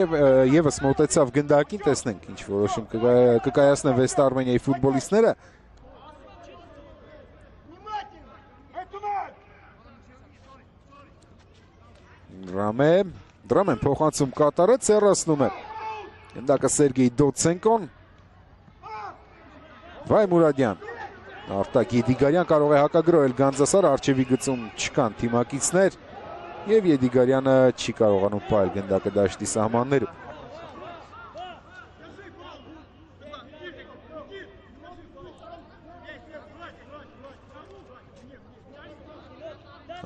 Եվս մոտեցավ գնդակին, տեսնենք ինչ որոշում կկայացնեն Վեստ Արմենիայի ֆուտբոլիստները։ Դրամեն փոխանցում կատարեց, հեռացնում է գնդակը Սերգեյ Դոցենկոն։ Վայ Մուրադյան, Արտակ Եդիգարյան կարող է հակագրոհել Գանձասարը, առջևի գծում չկան թիմակիցներ և Եդիգարյանը չի կարողանում պահել գնդակը դաշտի սահմաններում։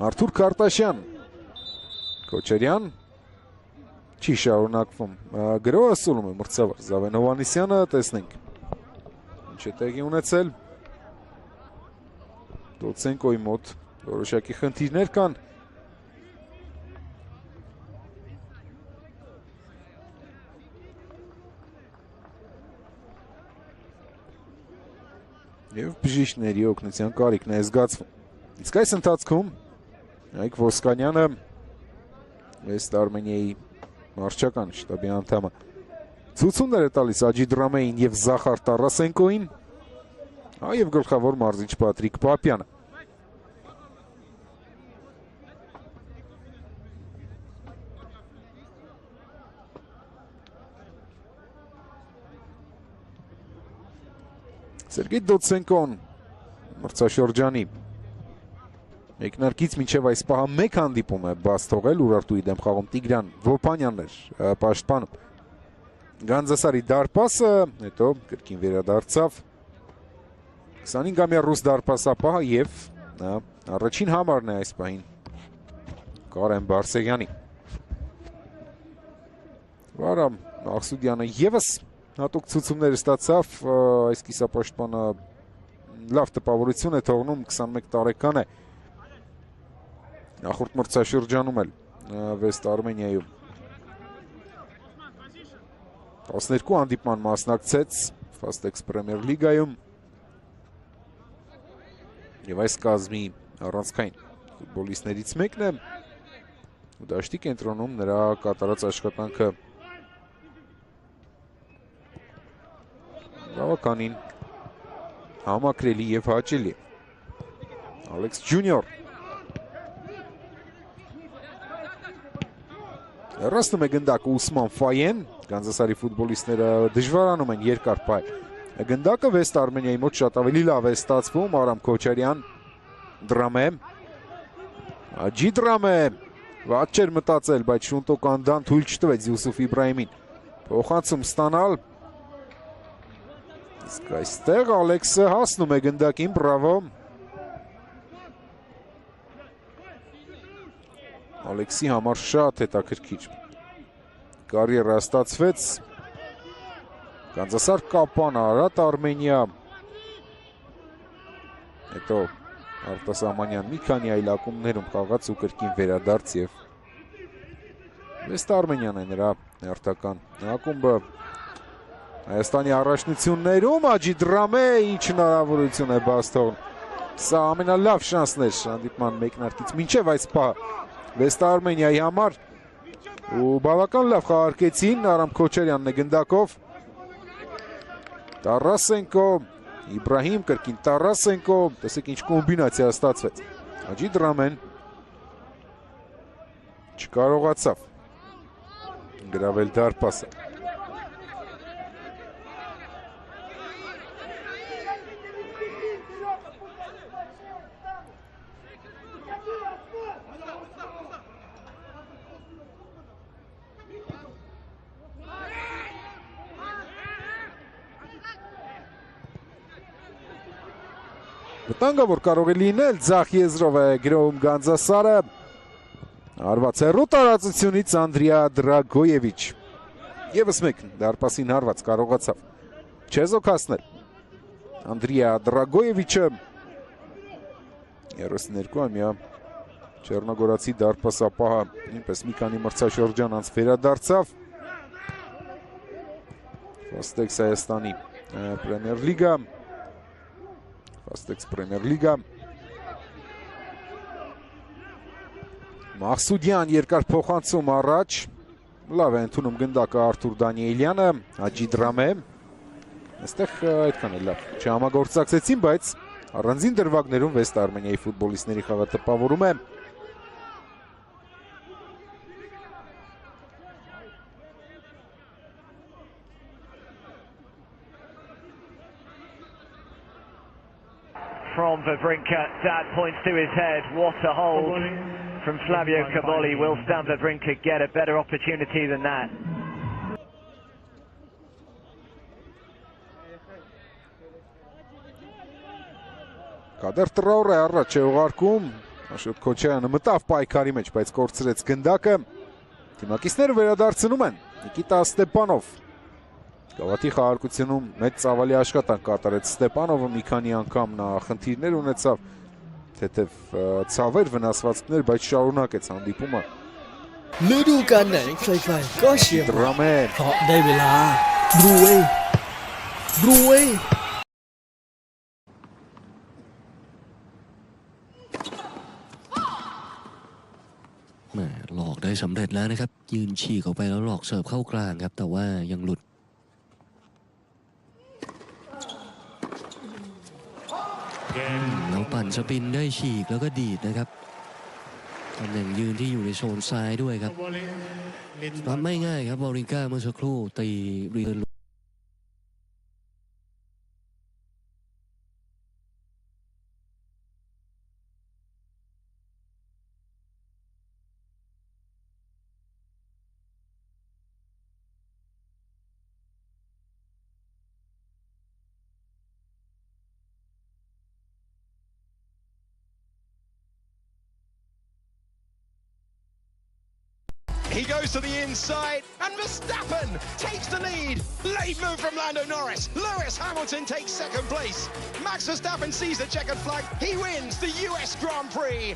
Արթուր Քարտաշյան, Քոչարյան չի շարունակվում, գրոհը սուլում է մրցավար Զավեն Հովհաննիսյանը, տեսնենք ինչ է տեղի ունեցել։ Դոցենկոյի մոտ որոշակի խնդիրներ կան։ Եվ բժիշկների օգնության կարիքն է զգացվում։ Իսկ այս ընթացքում Այք Ոսկանյանը Վեստ Արմենիայի մարզչական շտաբի անդամը ցուցումներ է տալիս Աջի Դրամեին և Զախար Տարասենկոին, և գլխավոր մարզիչ Պատրիկ Պապյանը։ Սերգեյ Դոցենկոն մրցաշրջանի Մեկնարկից մինչև այս պահը մեկ հանդիպում է բաց թողել, Ուրարտուի դեմ խաղում Տիգրան Վոփանյանն էր պաշտպանում Գանձասարի դարպասը, հետո կրկին վերադարձավ 25-ամյա ռուս դարպասապահը և առաջին համարն է այս պահին Կարեն Բարսեղյանի։ Վարամ Աղսուդյանը ևս հատուկ ցուցումներ ստացավ, այս կիսապաշտպանը լավ տպավորություն է թողնում, 21 տարեկան է, նախորդ մրցաշրջանում էլ Վեստ Արմենիայում 12 հանդիպման մասնակցեց Ֆաստեքս Պրեմիեր լիգայում և այս կազմի առանցքային ֆուտբոլիստներից մեկն է ու դաշտի կենտրոնում նրա կատարած աշխատանքը բավականին համակրելի և հաճելի։ Ալեքս Ջունիոր Հեռացնում է գնդակը Ուսման Ֆայեն, Գանձասարի ֆուտբոլիստները դժվարանում են երկար պահել։ Գնդակը Վեստ Արմենիայի մոտ շատ ավելի լավ է ստացվում, Արամ Քոչարյան, Դրամե, Աջի Դրամե, վատ չէր մտածել, բայց Շունտոկանդան թույլ չտվեց Յուսուֆ Իբրահիմին փոխանցում ստանալ։ Իսկ այստեղ Ալեքսը հասնում է գնդակին, բրավո։ Ալեքսի համար շատ հետաքրքիր կարիերա ստացվեց, Գանձասար Կապան, Արարատ Արմենիա, հետո արտասահմանյան մի քանի այլ ակումբներում խաղաց ու կրկին վերադարձ և Վեստ Արմենիան է նրա հերթական ակումբը Հայաստանի առաջնություններում, Աջի Դրամե ինչ հնարավորություն է բաց թողնում։ Սա ամենալավ շանսն էր հանդիպման մեկնարկից մինչև այս պահը Վեստ Արմենիայի համար ու բավական լավ խաղարկեցին, Արամ Քոչարյանն է գնդակով, Տարասենկո, Իբրահիմ, կրկին Տարասենկո, տեսեք ինչ կոմբինացիա ստացվեց, Աջի Դրամեն չկարողացավ գրավել դարպասը։ Վտանգավոր կարող է լինել, ձախ եզրով է գրոհում Գանձասարը, հարված հեռու տարածությունից Անդրիա Դրագոևիչ, ևս մեկ դարպասին հարված կարողացավ չեզոք հասնել Անդրիա Դրագոևիչը 32-ամյա Չեռնոգորացի դարպասապահը նույնպես մի քանի մրցաշրջան անց վերադարձավ Ֆաստեքս Հայաստանի Պրեմիեր լիգա Ֆաստեքս Պրեմիեր լիգա Մաղսուդյան երկար փոխանցում առաջ Լավ է ընդունում գնդակը Արթուր Դանիելյանը, Աջի Դրամե։ Այստեղ այդքան էլ լավ չհամագործակցեցին, բայց առանձին դրվագներում վեստ Արմենիայի ֆուտբոլիստների խաղը տպավորում է։ From Wawrinka, Dad points to his head. What a hold from Flavio Caboli. Will Stan Wawrinka get a better opportunity than that? Կադեր Տրաուրե առաջ է ուղարկում, Աշոտ Քոչարյանը մտավ պայքարի մեջ, բայց կորցրեց գնդակը։ Թիմակիցները վերադարձնում են, Նիկիտա Ստեպանով։ Գավաթի խաղարկությունում մեծ ծավալի աշխատանք կատարեց Ստեպանովը, մի քանի անգամ նա խնդիրներ ունեցավ, թեթև ցավեր, վնասվածքներ, բայց շարունակեց հանդիպումը։ ฤดูกาลไหนใครๆก็เชียร์ Drame เพราะได้เวลาบรวย แหมหลอกได้สำเร็จแล้วนะครับยืนฉีกออกไปแล้วหลอกเสิร์ฟเข้ากลางครับแต่ว่ายังหลุดแล้วปั่นสปินได้ฉีกแล้วก็ดีดนะครับตำแหน่งยืนที่อยู่ในโซนซ้ายด้วยครับรับไม่ง่ายครับวอริงก้าเมื่อสักครู่ตีรีเทิร์นHe goes to the inside, and Verstappen takes the lead. Late move from Lando Norris. Lewis Hamilton takes second place. Max Verstappen sees the checkered flag. He wins the US Grand Prix.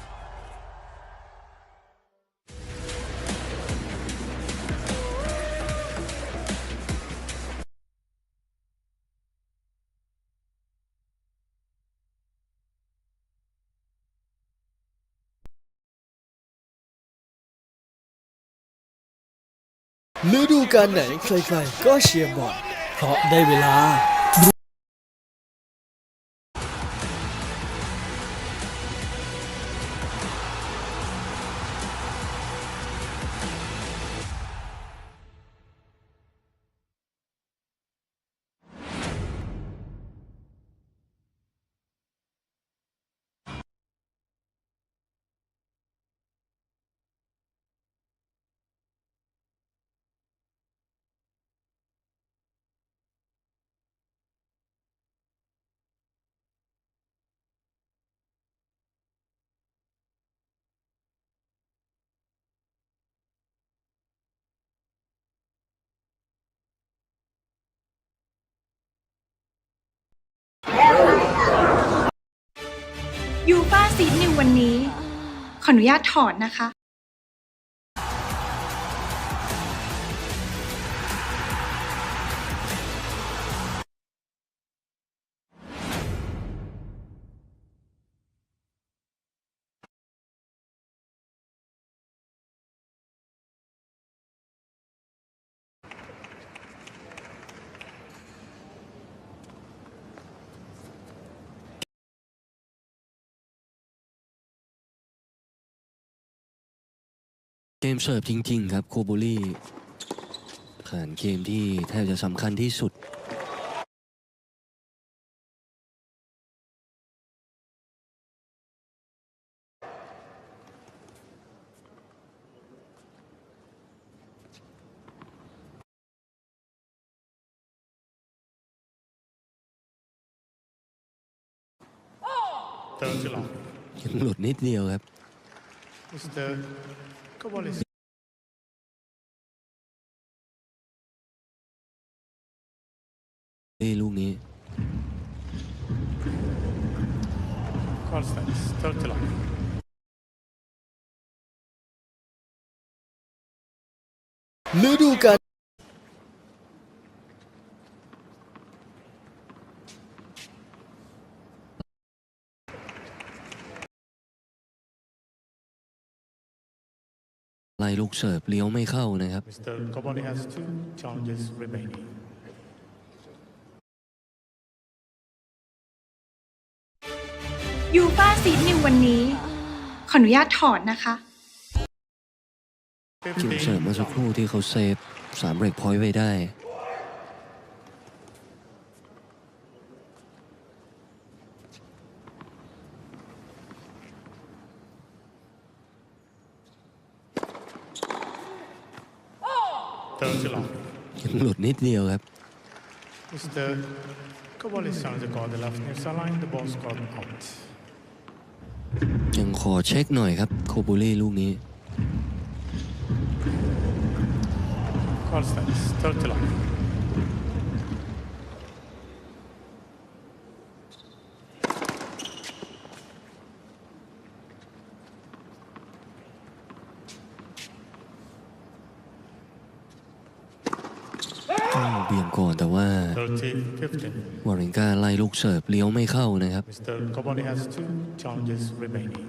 ๆฤดูกาลไหนใครๆก็เชียร์บอลเพราะได้เวลา ยูฟ่าซีดในวันนี้ขออนุญาตถอดนะคะเกมเสิร์ฟจริงๆครับโคบูลี่ผ่านเกมที่แทบจะสำคัญที่สุดยังหลุดนิดเดียวครับลูกนี้ฤดูกาล ไล่ลูกเสิร์ฟเลี้ยวไม่เข้านะครับ Mr. Kabali has 2 challenges remaining. ยูฟ่าซีดนิววันนี้ ขออนุญาตถอดนะคะ เกมเสิร์ฟเมื่อสักครู่ที่เขาเซฟ3เบรกพอยต์ไว้ได้ยังหลุดนิดเดียวครับ Mr. Kabali is trying to call the left near sideline. The ball scored out. ยังขอเช็คหน่อยครับโคบูลี่ลูกนี้ Call stands 30 line. เบี่ยงก่อนแต่ว่า 30-15. วอริงกาไล่ลูกเสิร์ฟเลี้ยวไม่เข้านะครับ Mr. Kabali has 2 challenges remaining.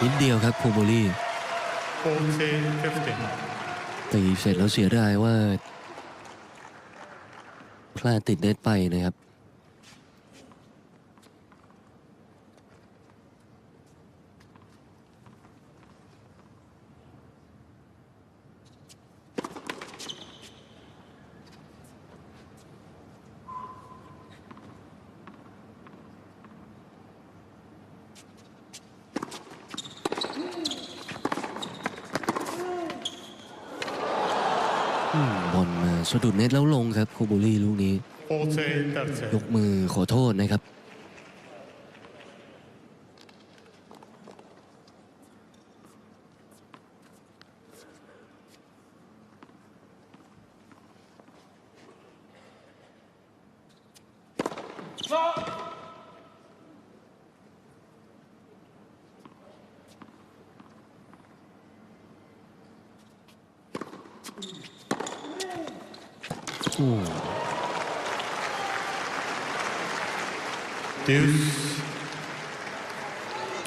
นิดเดียวครับโคบูลี่ 40-15. ตีเสร็จแล้วเสียดายว่าพลาดติดเน็ตไปนะครับบอลมาสะดุดเน็ตแล้วลงครับโคบูลี่ลูกนี้ 40-30. ยกมือขอโทษนะครับ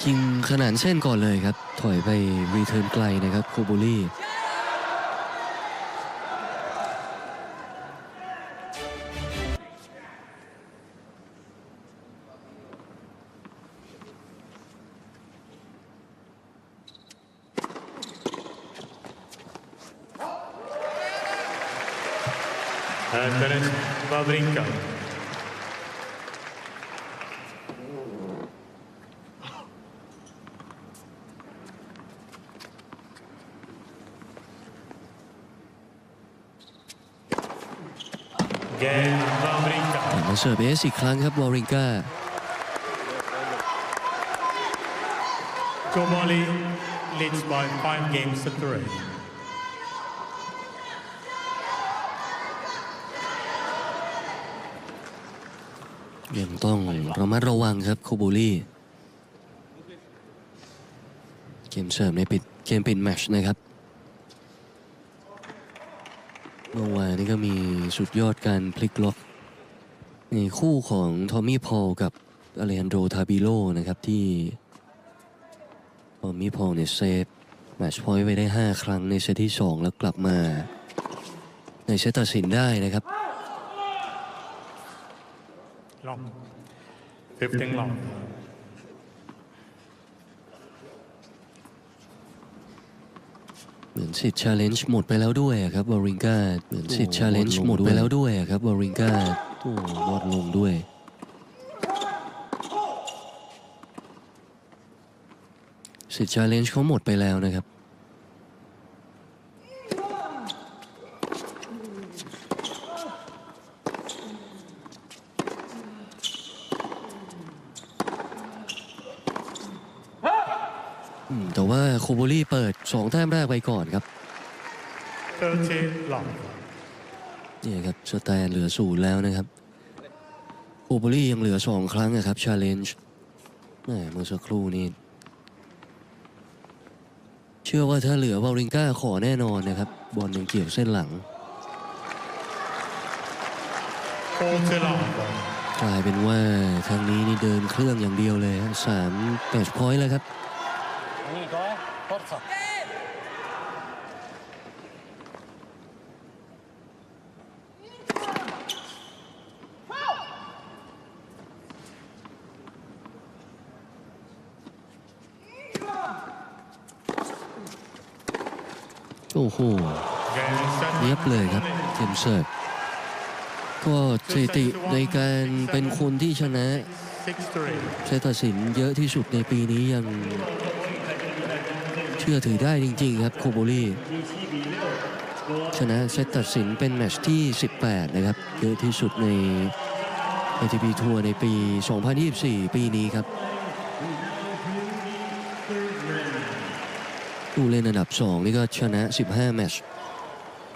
ยิงขนานเส้นก่อนเลยครับถอยไปรีเทิร์นไกลนะครับโคบูลี่Terence Wawrinka. มาเสิร์ฟเอสอีกครั้งครับวอริงกา Kabali leads by 5 games to 3. ยังต้องระมัดระวังครับโคบูลี่เกมเสิร์ฟในเกมปิดแมตช์นะครับเมื่อวานนี้ก็มีสุดยอดการพลิกล็อกในคู่ของทอมมี่พอลกับอเลฮันโดทาบิโลนะครับที่ทอมมี่พอลเนี่ยเซฟแมตช์พอยต์ไว้ได้5ครั้งในเซตที่2แล้วกลับมาในเซตตัดสินได้นะครับ Long. 15 long. เหมือนสิทธิ์ชาเลนจ์หมดไปแล้วด้วยครับวอริงกาเหมือนสิทธิ์ชาเลนจ์หมดไปแล้วด้วยครับวอริงกาโอ้บอลลงด้วยสิทธิ์ชาเลนจ์เขาหมดไปแล้วนะครับ เปิด2แต้มแรกไปก่อนครับ 30 love. นี่ครับสแตนเหลือ0แล้วนะครับโอเบอรี่ยังเหลือ2ครั้งนะครับชาเลนจ์เมื่อสักครู่นี้เชื่อว่าถ้าเหลือวาริงก้าขอแน่นอนนะครับบอลยังเกี่ยวเส้นหลัง 40 love. กลายเป็นว่าทางนี้นี่เดินเครื่องอย่างเดียวเลย3แมตช์พอยต์แล้วครับโอ้โหเนียบเลยครับเกมเสิร์ฟก็สถิติในการเป็นคนที่ชนะใช้ตัดสินเยอะที่สุดในปีนี้ยังเชื่อถือได้จริงๆครับโคโบลีชนะเซตตัดสินเป็นแมตช์ที่18นะครับเยอะที่สุดใน ATP ทัวร์ในปี 2024 ปีนี้ครับผู้เล่นอันดับ2นี่ก็ชนะ15แมตช์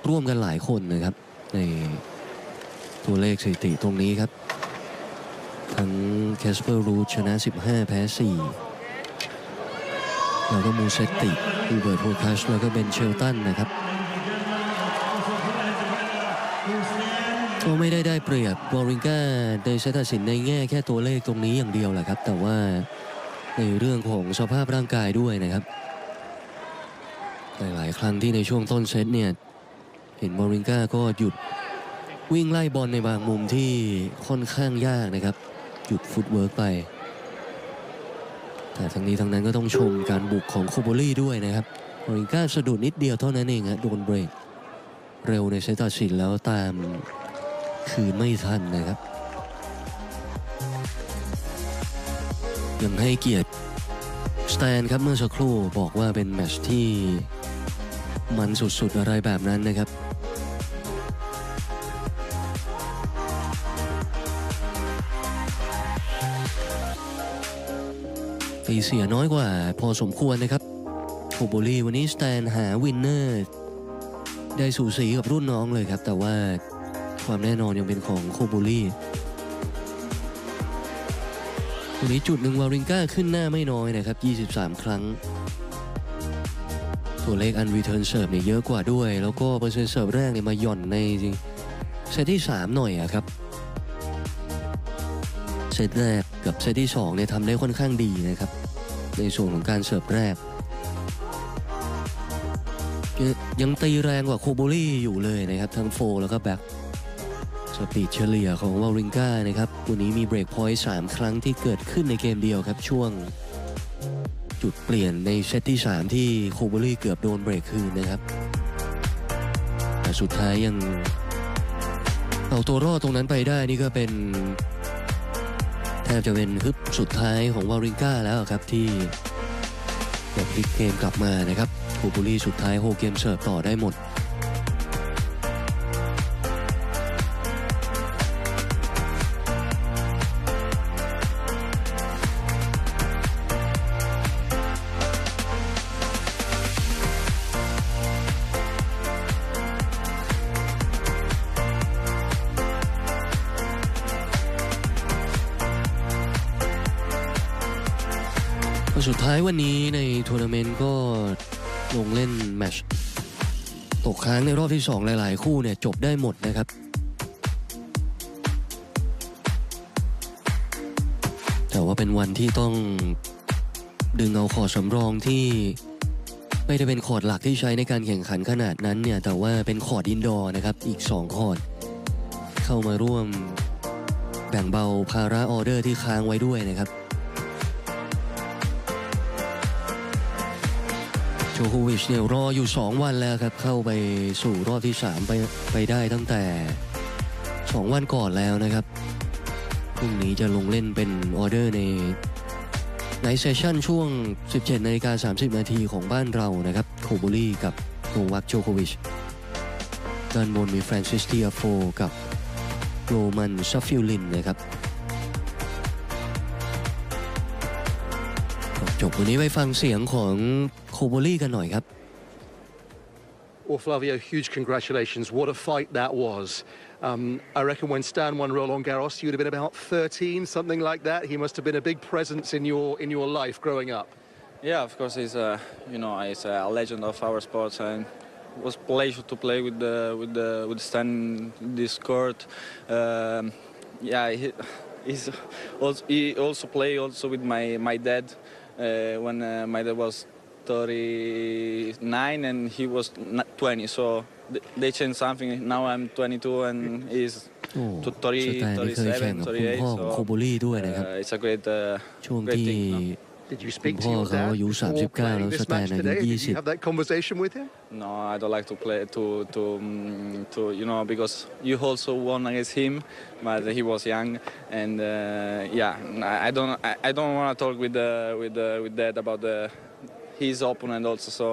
ร่วมกันหลายคนนะครับในตัวเลขสถิติตรงนี้ครับทั้งแคสเปอร์รูทชนะ15แพ้4แล้วก็มูเซตติอูเบิร์ตโฮคัชแล้วก็เบนเชลตันนะครับก็ไม่ได้เปรียบวอริงก้าในเซตตัดสินในแง่แค่ตัวเลขตรงนี้อย่างเดียวแหละครับแต่ว่าในเรื่องของสภาพร่างกายด้วยนะครับหลายครั้งที่ในช่วงต้นเซตเนี่ยเห็นวอริงก้าก็หยุดวิ่งไล่บอลในบางมุมที่ค่อนข้างยากนะครับหยุดฟุตเวิร์กไปแต่ทั้งนี้ทั้งนั้นก็ต้องชมการบุกของโคโบลี่ด้วยนะครับวอริงก้าสะดุดนิดเดียวเท่านั้นเองฮะโดนเบรกเร็วในเซตตัดสินแล้วตามคืนไม่ทันนะครับยังให้เกียรติสแตนครับเมื่อสักครู่บอกว่าเป็นแมตช์ที่มันสุดๆอะไรแบบนั้นนะครับตีเสียน้อยกว่าพอสมควรนะครับโคโบลีวันนี้สแตนหาวินเนอร์ได้สูสีกับรุ่นน้องเลยครับแต่ว่าความแน่นอนยังเป็นของโคโบลีวันนี้จุดหนึ่งวาริงก้าขึ้นหน้าไม่น้อยนะครับ23ครั้งตัวเลขอันรีเทิร์นเสิร์ฟเนี่ยเยอะกว่าด้วยแล้วก็เปอร์เซ็นต์เสิร์ฟแรกเนี่ยมาหย่อนในเซตที่3หน่อยอะครับเซตแรกกับเซตที่2เนี่ยทำได้ค่อนข้างดีนะครับในส่วนของการเสิร์ฟแรกยังตีแรงกว่าโคโบลี่อยู่เลยนะครับทั้งโฟแล้วก็แบ็คสปีดเฉลี่ยของวาริงก้านะครับวันนี้มีเบรกพอยต์3ครั้งที่เกิดขึ้นในเกมเดียวครับช่วงจุดเปลี่ยนในเซตที่3ที่โคโบลี่เกือบโดนเบรกคืนนะครับแต่สุดท้ายยังเอาตัวรอดตรงนั้นไปได้นี่ก็เป็นแทบจะเป็นฮึบสุดท้ายของวาริงก้าแล้วครับที่แบบพลิกเกมกลับมานะครับโคโบลี่สุดท้ายโฮเกมเสิร์ฟต่อได้หมดสุดท้ายวันนี้ในทัวร์นาเมนต์ก็ลงเล่นแมตช์ตกค้างในรอบที่2หลายๆคู่เนี่ยจบได้หมดนะครับแต่ว่าเป็นวันที่ต้องดึงเอาคอร์ดสำรองที่ไม่ได้เป็นคอร์ดหลักที่ใช้ในการแข่งขันขนาดนั้นเนี่ยแต่ว่าเป็นคอร์ดอินดอร์นะครับอีก2คอร์ดเข้ามาร่วมแบ่งเบาภาระออเดอร์ที่ค้างไว้ด้วยนะครับโจโควิชเนี่ยรออยู่2วันแล้วครับเข้าไปสู่รอบที่3ไปได้ตั้งแต่2วันก่อนแล้วนะครับพรุ่งนี้จะลงเล่นเป็นออเดอร์ในไนท์เซสชั่นช่วง 17:30 นาทีของบ้านเรานะครับโคโบลี่กับโนวัคโจโควิชด้านบนมีแฟรนซิสเตียโฟกับโรมันซัฟฟิลลินนะครับ จบวันนี้ไปฟังเสียงของโคโบลี่กันหน่อยครับ Well, Flavio, huge congratulations. What a fight that was. I reckon when Stan won Roland Garros, you would have been about 13, something like that. He must have been a big presence in your life growing up. Yeah, of course, he's he's a legend of our sports, and it was a pleasure to play with Stan in this court. Yeah, he also played with my dad when my dad was 39 and he was 20, so they changed something. Now I'm 22 and he's 37, 38, so it's a great ช่วงที่ Did you คุ speak ณ to พ่อ your เขา dad อายุ before 39 playing แล้ว this สแตน match อายุ today? Did you have that conversation with him? No, I don't like to play to because you also won against him, but he was young, and I don't want to talk with Dad about his opponent also. So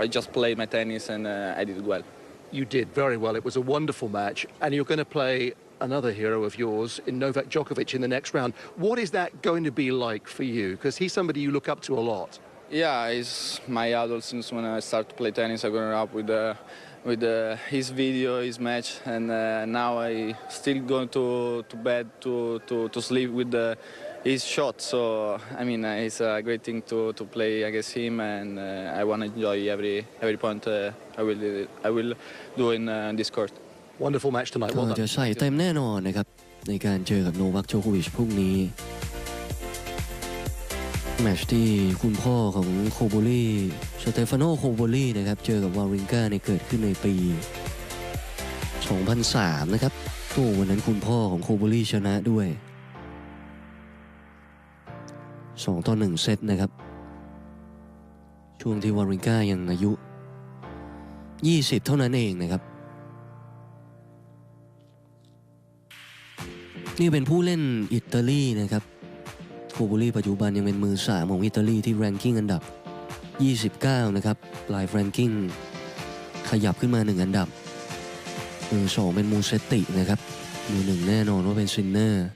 I just played my tennis and I did well. You did very well. It was a wonderful match, and you're going to play another hero of yours in Novak Djokovic in the next round. What is that going to be like for you? Because he's somebody you look up to a lot. Yeah, he's my idol since when I started to play tennis. I grew up with his video, his match, and now I still going to bed to sleep with his shot. So I mean, it's a great thing to play against him, and I want to enjoy every point I will do in this court. Wonderful match tonight. ก็ Well done. จะใส่เต็มแน่นอนนะครับในการเจอกับโนวัคโจโควิชพรุ่งนี้แมตช์ที่คุณพ่อของโคโบลี่สเตฟานโนโคโบลี่นะครับเจอกับวาริงกาในเกิดขึ้นในปี 2003 นะครับโอ้วันนั้นคุณพ่อของโคโบลี่ชนะด้วย2-1 เซตนะครับช่วงที่วาริงกายังอายุ20เท่านั้นเองนะครับนี่เป็นผู้เล่นอิตาลีนะครับโคโบลี่ปัจจุบันยังเป็นมือ3ของอิตาลีที่แรงกิ้งอันดับ29นะครับปลายแรงกิ้งขยับขึ้นมา1อันดับมือ2เป็นมูเซตตินะครับมือ1แน่นอนว่าเป็นซินเนอร์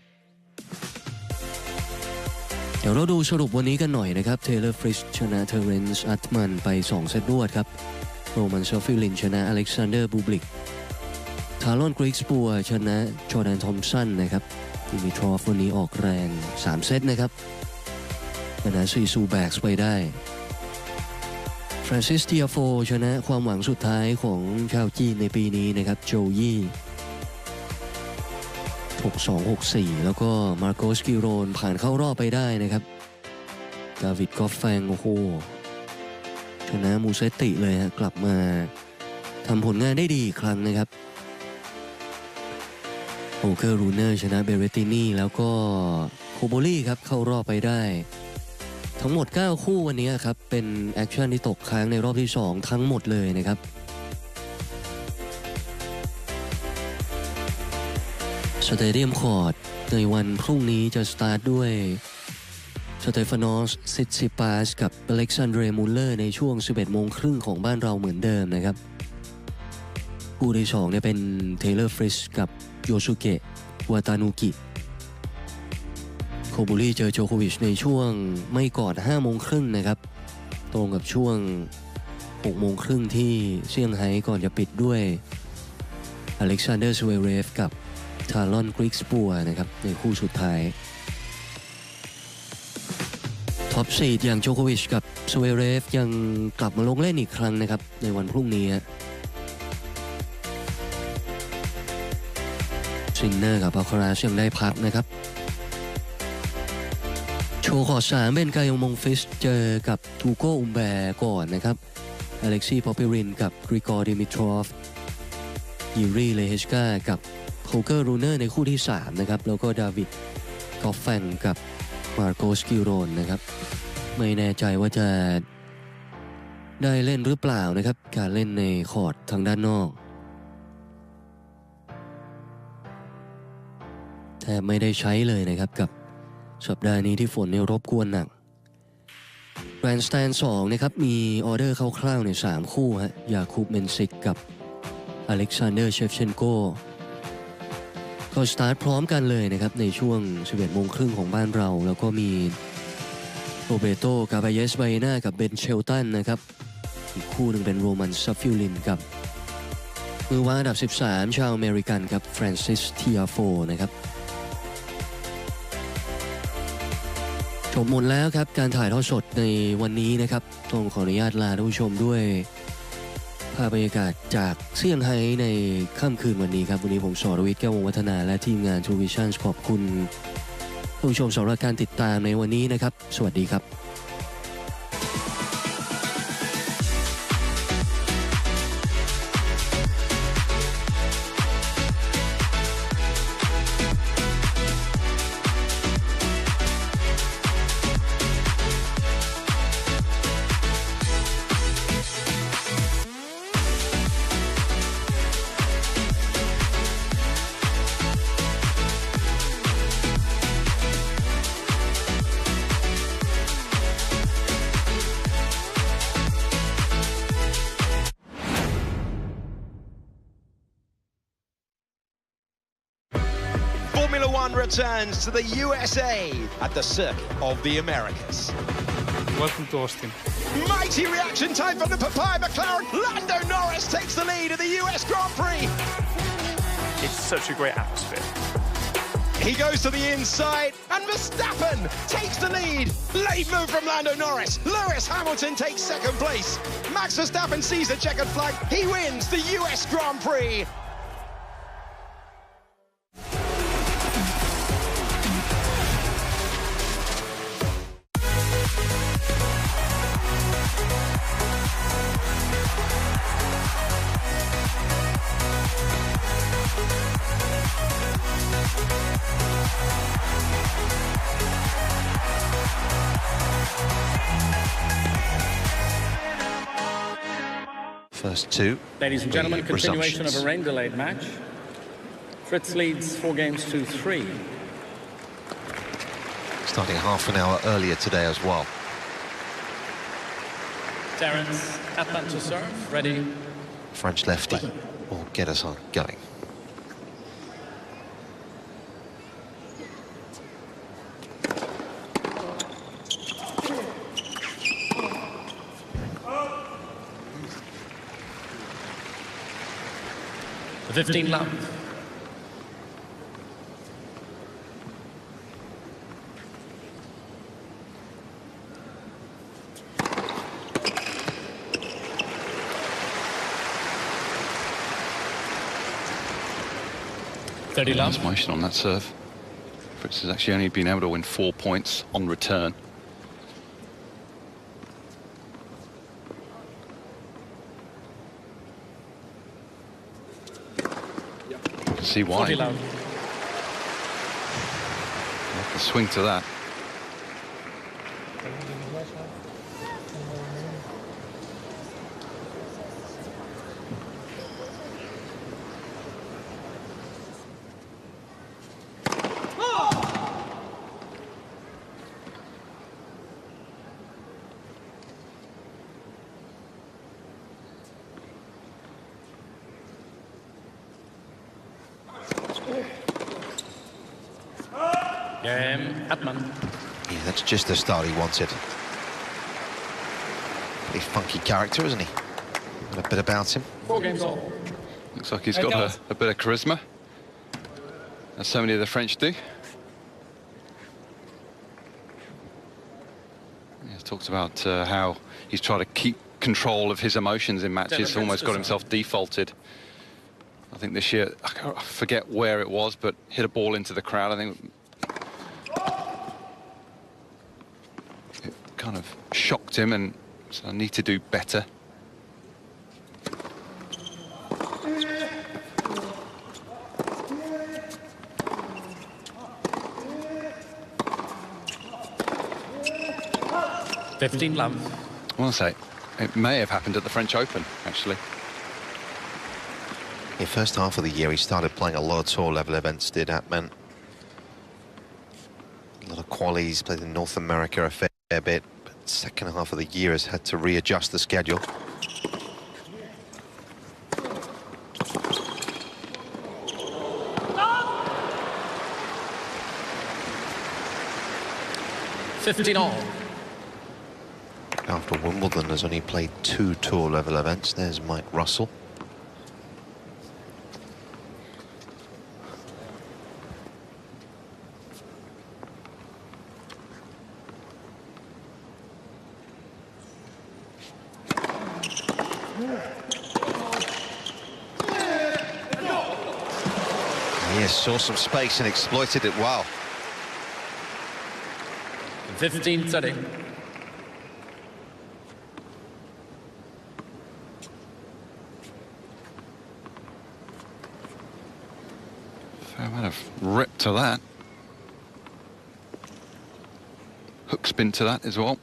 เดี๋ยวเราดูสรุปวันนี้กันหน่อยนะครับเทย์เลอร์ฟริชชนะเทเรนซ์อัตมันไป2เซตรวดครับโรมันซอฟฟิลินชนะอเล็กซานเดอร์บูบลิกทารอนกริกสปัวชนะจอร์แดนทอมสันนะครับดิมิทรอฟวันนี้ออกแรง3เซตนะครับชนะซีซูแบกส์ไปได้ฟรานซิสเตียโฟชนะความหวังสุดท้ายของชาวจีนในปีนี้นะครับโจยี่6-2 6-4แล้วก็มาโกสกิโรนผ่านเข้ารอบไปได้นะครับดาวิดกอฟแฟงโอ้โหชนะมูเซติเลยฮะกลับมาทำผลงานได้ดีอีกครั้งนะครับโอเกอร์รูเนอร์ชนะเบเรตินีแล้วก็โคโบลี่ครับเข้ารอบไปได้ทั้งหมด9คู่วันนี้ครับเป็นแอคชั่นที่ตกค้างในรอบที่2ทั้งหมดเลยนะครับสเตเดียมคอร์ตในวันพรุ่งนี้จะสตาร์ทด้วยสเตฟานอสซิตซิปาสกับอเล็กซานเดรมูลเลอร์ในช่วง 11:30 ของบ้านเราเหมือนเดิมนะครับคู่ที่2เนี่ยเป็นเทย์เลอร์ฟริชกับโยสุเกะวาตานุกิโคโบลี่เจอโจโควิชในช่วงไม่ก่อน 5:30 นะครับตรงกับช่วง 6:30 ที่เซี่ยงไฮ้ก่อนจะปิดด้วยอเล็กซานเดอร์สเวเรฟกับทารอนกริกสปัวนะครับในคู่สุดท้ายท็อปซีดอย่างโจโควิชกับสเวเรฟยังกลับมาลงเล่นอีกครั้งนะครับในวันพรุ่งนี้ซินเนอร์กับอัลคาราซยังได้พักนะครับโชว์ขอ3เป็นกายงมงฟิสเจอกับทูโกอุมแบร์ก่อนนะครับอเล็กซี่พอปิรินกับกริกอร์ดิมิทรอฟยูรีเลเฮชกากับโคเกอร์รูเนอร์ในคู่ที่3นะครับแล้วก็ดาวิดกอฟแฟงกับมาโกสกิโรนนะครับไม่แน่ใจว่าจะได้เล่นหรือเปล่านะครับการเล่นในคอร์ตทางด้านนอกแต่ไม่ได้ใช้เลยนะครับกับสัปดาห์นี้ที่ฝนรบกวนหนักแกรนด์สแตน2นะครับมีออเดอร์คร่าวๆใน3คู่ฮะยาคูบเมนซิกกับอเล็กซานเดอร์เชฟเชนโกก็ ก็สตาร์ทพร้อมกันเลยนะครับในช่วง 11 โมงครึ่งของบ้านเราแล้วก็มีโรเบโต กาบาเยส ไบน่ากับเบนเชลตันนะครับอีกคู่หนึ่งเป็นโรมัน ซัฟฟิลินกับมือวางอันดับ 13 ชาวอเมริกันครับ ฟรานซิส ทิอาโฟนะครับจบหมดแล้วครับการถ่ายทอดสดในวันนี้นะครับต้องขออนุญาตลาท่านผู้ชมด้วยภาพบรรยากาศจากเซี่ยงไฮ้ในค่ำคืนวันนี้ครับวันนี้ผมสรวิทย์ แก้ววงศ์วัฒนาและทีมงาน True Vision ขอบคุณท่านผู้ชมสำหรับการติดตามในวันนี้นะครับสวัสดีครับFormula One returns to the USA at the Circuit of the Americas. Welcome to Austin. Mighty reaction time from the Papaya McLaren. Lando Norris takes the lead of the US Grand Prix. It's such a great atmosphere. He goes to the inside, and Verstappen takes the lead. Late move from Lando Norris. Lewis Hamilton takes second place. Max Verstappen sees the checkered flag. He wins the US Grand Prix. First two. Ladies and gentlemen, continuation of a rain-delayed match. Fritz leads 4-3. Starting half an hour earlier today as well. Terence Atman to serve, ready. French lefty will get us on going. The 15 love. Nice motion on that serve. Fritz has actually only been able to win 4 points on return. See why. Like a swing to that. Atman. Yeah, that's just the start he wanted. Pretty funky character, isn't he? Got a bit about him. 4 games all. Looks like he's got a bit of charisma, as so many of the French do. He's talked about how he's tried to keep control of his emotions in matches, almost got himself defaulted. I think this year, I forget where it was, but hit a ball into the crowd. I think it kind of shocked him, and so I need to do better. $15 love. I want to say it may have happened at the French Open, actually. The first half of the year, he started playing a lot of tour-level events, did Atman. A lot of qualies, played in North America a fair bit, but second half of the year has had to readjust the schedule. 15-all. After Wimbledon has only played 2 tour-level events. There's Mike Russell. Yes, saw some space and exploited it well. 15-30. Fair amount of rip to that. Hook spin to that as well.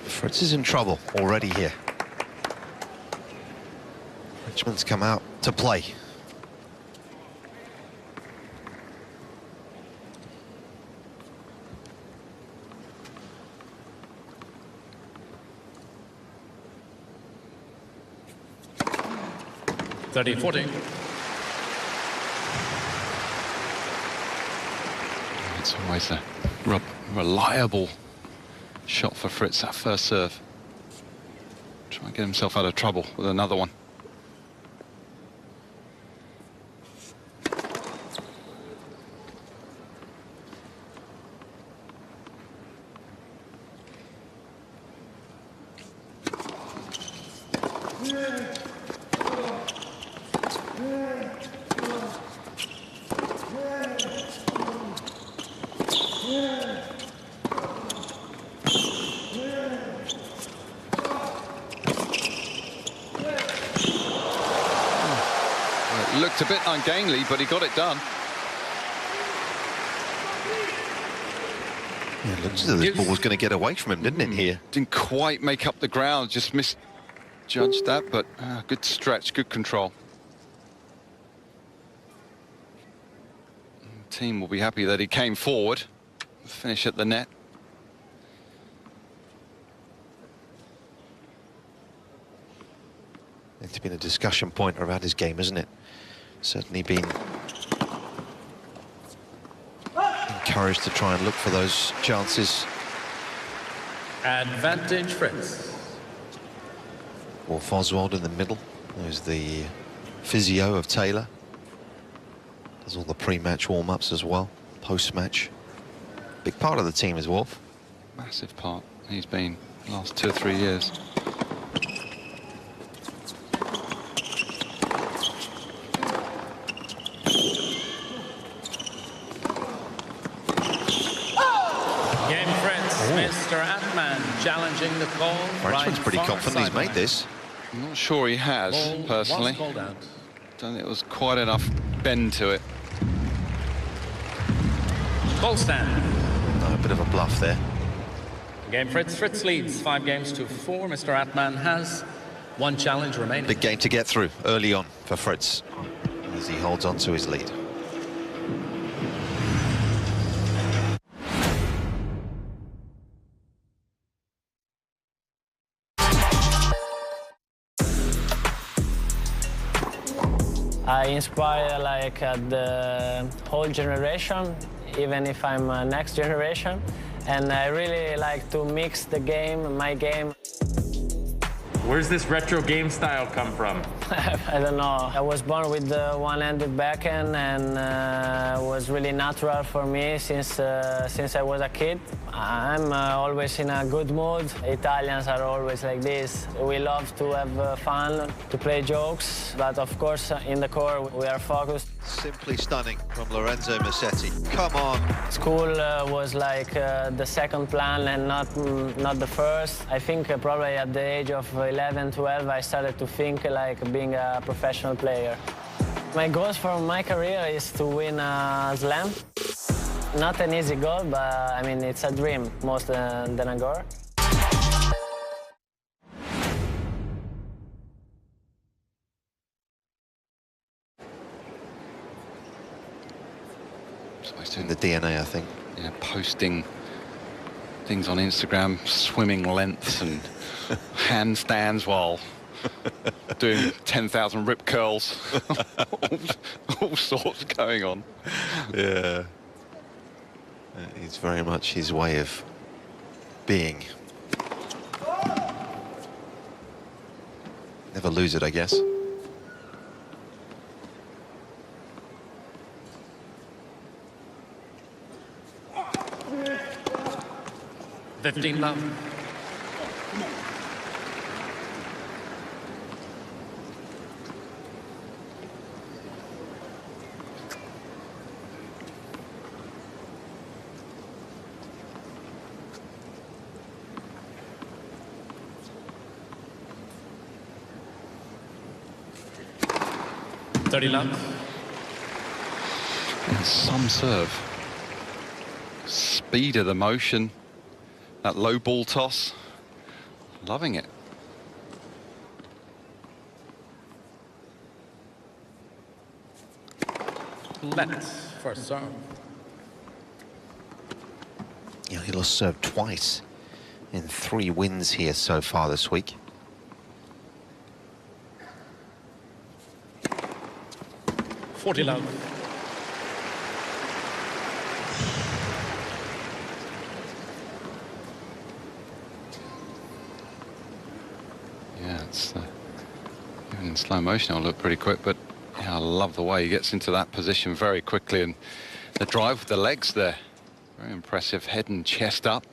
Fritz is in trouble already here. Richmond's come out to play. It's always a reliable shot for Fritz, that first serve. Try and get himself out of trouble with another one. Looked a bit ungainly, but he got it done. Yeah, it looks as though this ball was going to get away from him, didn't it, here? Didn't quite make up the ground, just misjudged that, but good stretch, good control. The team will be happy that he came forward, finish at the net. It's been a discussion point around his game, isn't it? Certainly been encouraged to try and look for those chances. Advantage Fritz. Wolf Oswald in the middle. There's the physio of Taylor. Does all the pre-match warm-ups as well, post-match. Big part of the team is Wolf. Massive part. He's been the last 2 or 3 years. Mr. Atman challenging the call. Frenchman's pretty confident he's made this. I'm not sure he has, personally. Don't think it was quite enough bend to it. Ball stand. A bit of a bluff there. Game Fritz. Fritz leads 5-4. Mr. Atman has 1 challenge remaining. Big game to get through early on for Fritz as he holds on to his lead. I inspire the whole generation, even if I'm next generation, and I really like to mix the game, my game. Where's this retro game style come from? I don't know. I was born with the one-handed backhand, and it was really natural for me since I was a kid. I'm always in a good mood. Italians are always like this. We love to have fun, to play jokes, but of course in the core we are focused. Simply stunning from Lorenzo Musetti. Come on. School was like the second plan and not the first. I think probably at the age of 11, 12, I started to think like being a professional player. My goals for my career is to win a slam. not an easy goal, but I mean it's a dream more than a goal. It's in the DNA, I think. Yeah, posting things on Instagram, swimming lengths and handstands while doing 10,000 rip curls. all sorts going on. Yeah. It's very much his way of being. Never lose it, I guess. Love. Love. And some serve. Speed of the motion. That low ball toss. Loving it. Let's for serve. Yeah, he'll have served twice in 3 wins here so far this week. Love. Yeah, it's even in slow motion it'll look pretty quick, but yeah, I love the way he gets into that position very quickly, and the drive with the legs there. Very impressive, head and chest up.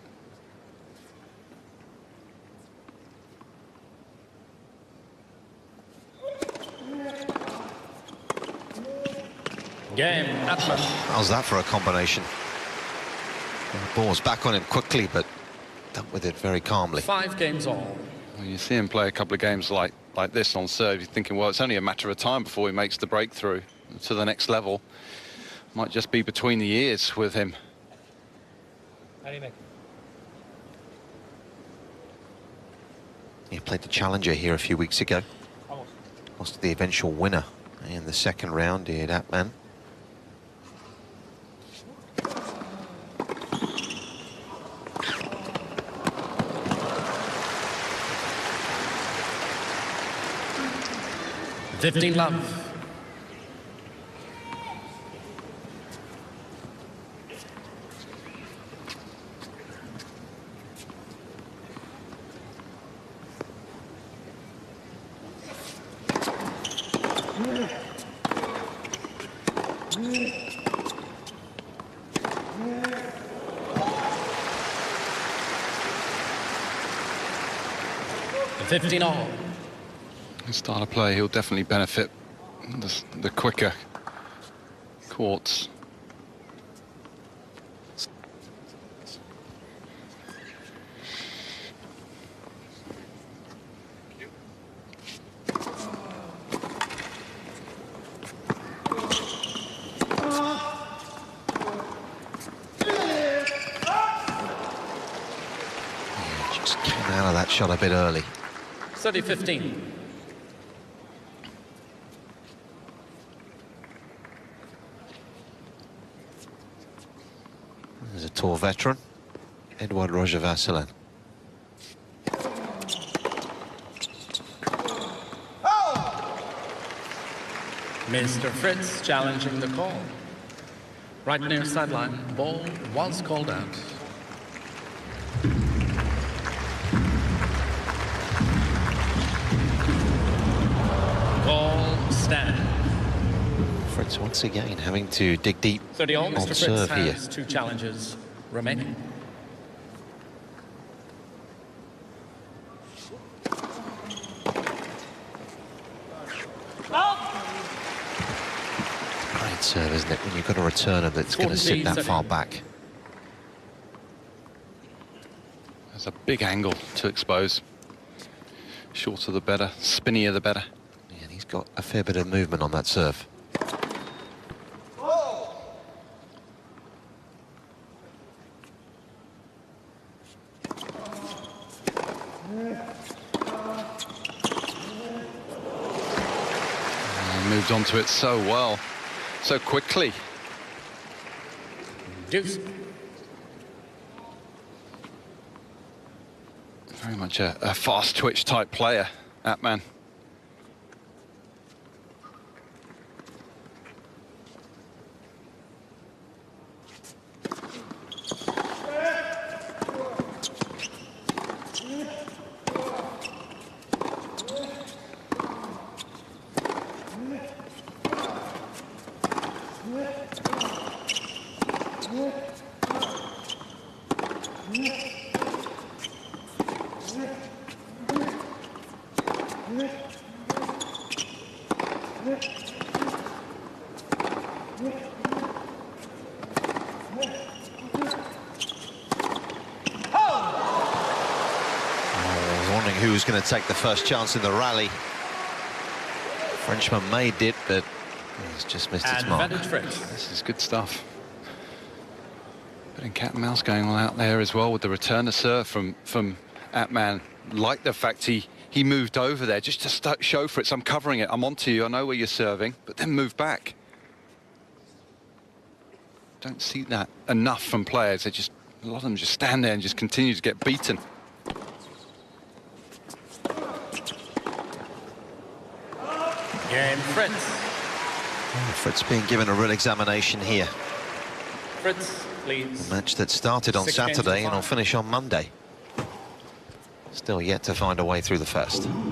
Game. How's that for a combination? The ball's back on him quickly, but dealt with it very calmly. 5 games all. Well, you see him play a couple of games like this on serve, you're thinking, well, it's only a matter of time before he makes the breakthrough to the next level. Might just be between the ears with him. He played the challenger here a few weeks ago. Lost to the eventual winner in the second round, did Atman. Love. All. His style of play, he'll definitely benefit the quicker courts. Just came out of that shot a bit early. 30-15. There's a tour veteran, Edouard Roger-Vasselin. Mr. Fritz challenging the call. Right near sideline, ball was called out. Ball stand. Fritz once again having to dig deep 30 all. on Mr. Fritz serve here. has 2 challenges remaining. Great serve, isn't it, when you've got a returner that's going to sit that far back. There's a big angle to expose. Shorter the better, spinnier the better. Yeah, and he's got a fair bit of movement on that serve. Moved onto it so well, so quickly. Deuce. Very much a fast twitch type player, Atman. Who's going to take the first chance in the rally? Frenchman made it, but he's just missed its mark. This is good stuff. Putting cat and mouse going on out there as well with the return to serve from Atman. Like the fact he moved over there just to show for it. So I'm covering it. I'm onto you. I know where you're serving, but then move back. Don't see that enough from players. A lot of them just stand there and just continue to get beaten. Game Fritz. Fritz being given a real examination here. Fritz, please. A match that started on Saturday and will finish on Monday. Still yet to find a way through the first. Oh,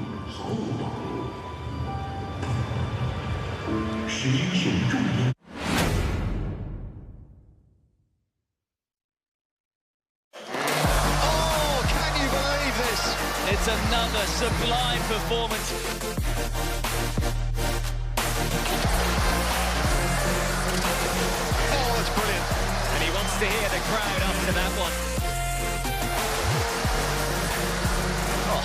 can you believe this? It's another sublime performance. To hear the crowd after that one. Oh,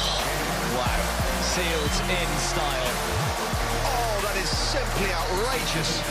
wow. Sealed in style. Oh, that is simply outrageous.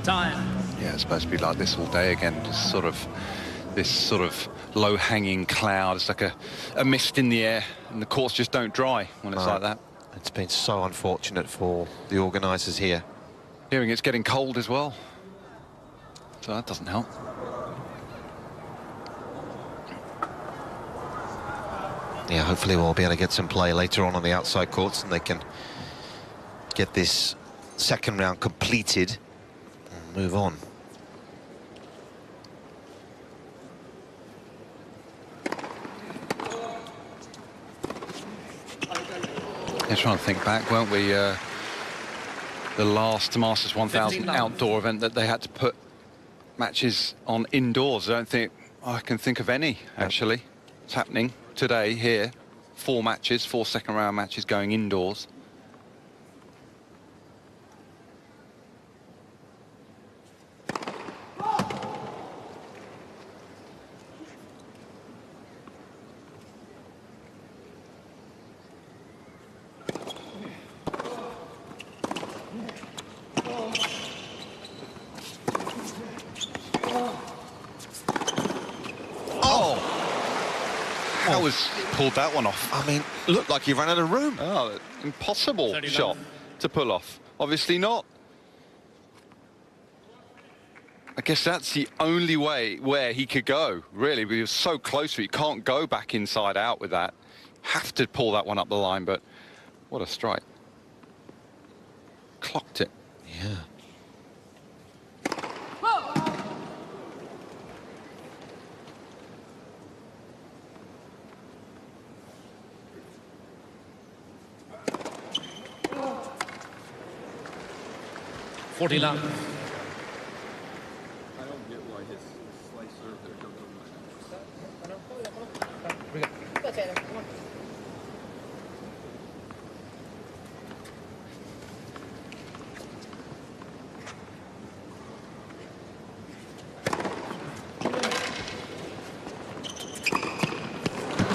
Time. Yeah, it's supposed to be like this all day again. Just this sort of low-hanging cloud. It's like a mist in the air, and the courts just don't dry when it's like that. It's been so unfortunate for the organisers here. Hearing it's getting cold as well, so that doesn't help. Yeah, hopefully we'll be able to get some play later on the outside courts, and they can get this second round completed. Move on. Yeah, trying to think back, weren't we? The last Masters 1000 outdoor event that they had to put matches on indoors. I don't think I can think of any, actually. It's happening today here. 4 matches, 4 second round matches going indoors. Pulled that one off. I mean, looked like he ran out of room. Oh, impossible shot to pull off. Obviously not. I guess that's the only way where he could go, really. He was so close to it. You can't go back inside out with that. Have to pull that one up the line, but what a strike. Clocked it. Yeah. 40 love.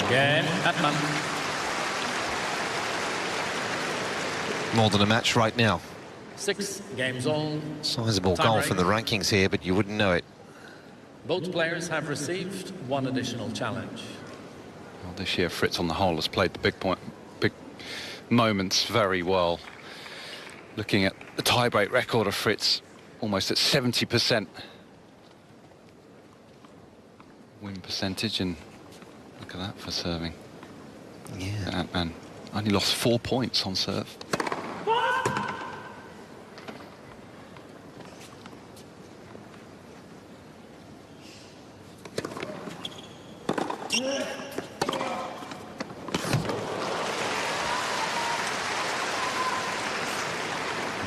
Game at man. More than a match right now. 6 games all. Sizable Time goal break. from the rankings here, but you wouldn't know it. Both players have received 1 additional challenge. Well, this year, Fritz on the whole has played the big moments very well. Looking at the tie-break record of Fritz, almost at 70% win percentage, and look at that for serving. Yeah. And only lost 4 points on serve.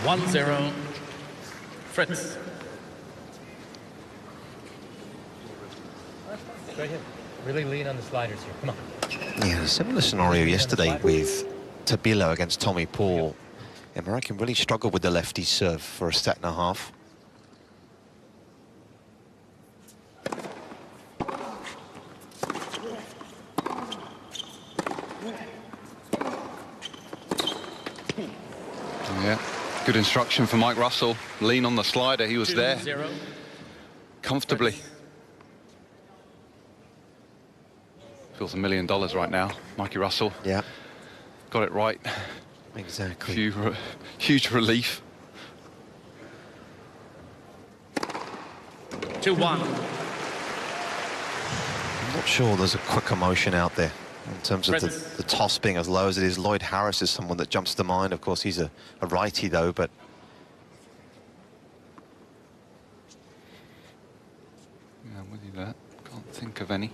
One zero. Fritz. Right here. Really lean on the sliders here. Come on. Yeah, a similar scenario yesterday with Tabilo against Tommy Paul. And American really struggled with the lefty serve for a set and a half. Yeah, good instruction for Mike Russell. Lean on the slider, he was there. 2-0. Comfortably. Feels $1 million right now, Mikey Russell. Yeah. Got it right. Exactly. Huge relief. 2-1. I'm not sure there's a quicker motion out there in terms of the toss being as low as it is. Lloyd Harris is someone that jumps to mind. Of course, he's a righty, though, but... Yeah, I'm with you there. Can't think of any.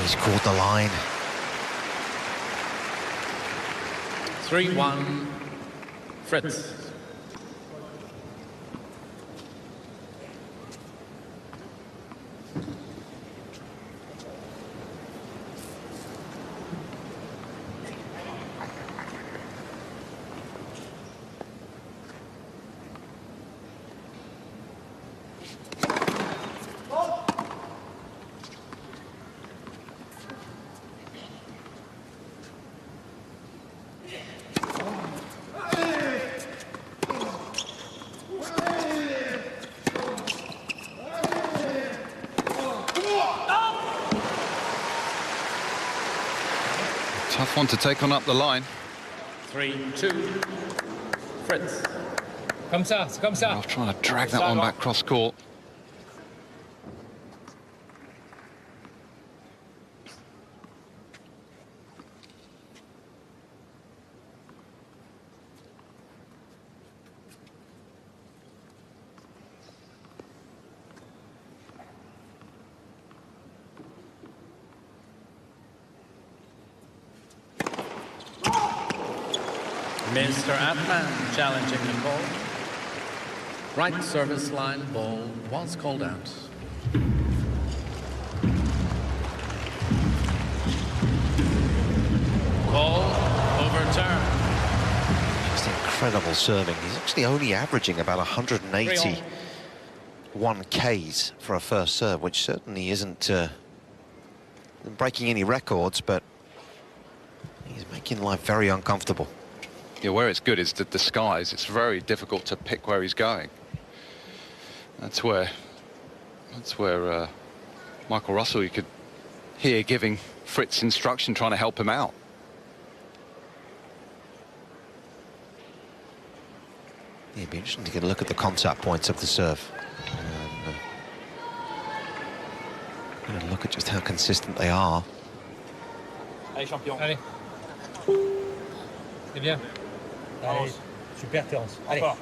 He's caught the line. 3-1. Fritz. Tough one to take on up the line. 3-2. Fritz. Comme ça, c'est comme ça. I'm trying to drag that one back cross court. Mr. Atman challenging the call. Right service line ball was called out. Call overturned. Just incredible serving. He's actually only averaging about 181 Ks for a first serve, which certainly isn't breaking any records, but he's making life very uncomfortable. Yeah, where it's good is the disguise. It's very difficult to pick where he's going. That's where Michael Russell, you could hear giving Fritz instruction, trying to help him out. Yeah, it'd be interesting to get a look at the contact points of the serve. And look at just how consistent they are. Allez, champion. Allez. C'est bien. Allez. Super, Terence. Allez. Encore.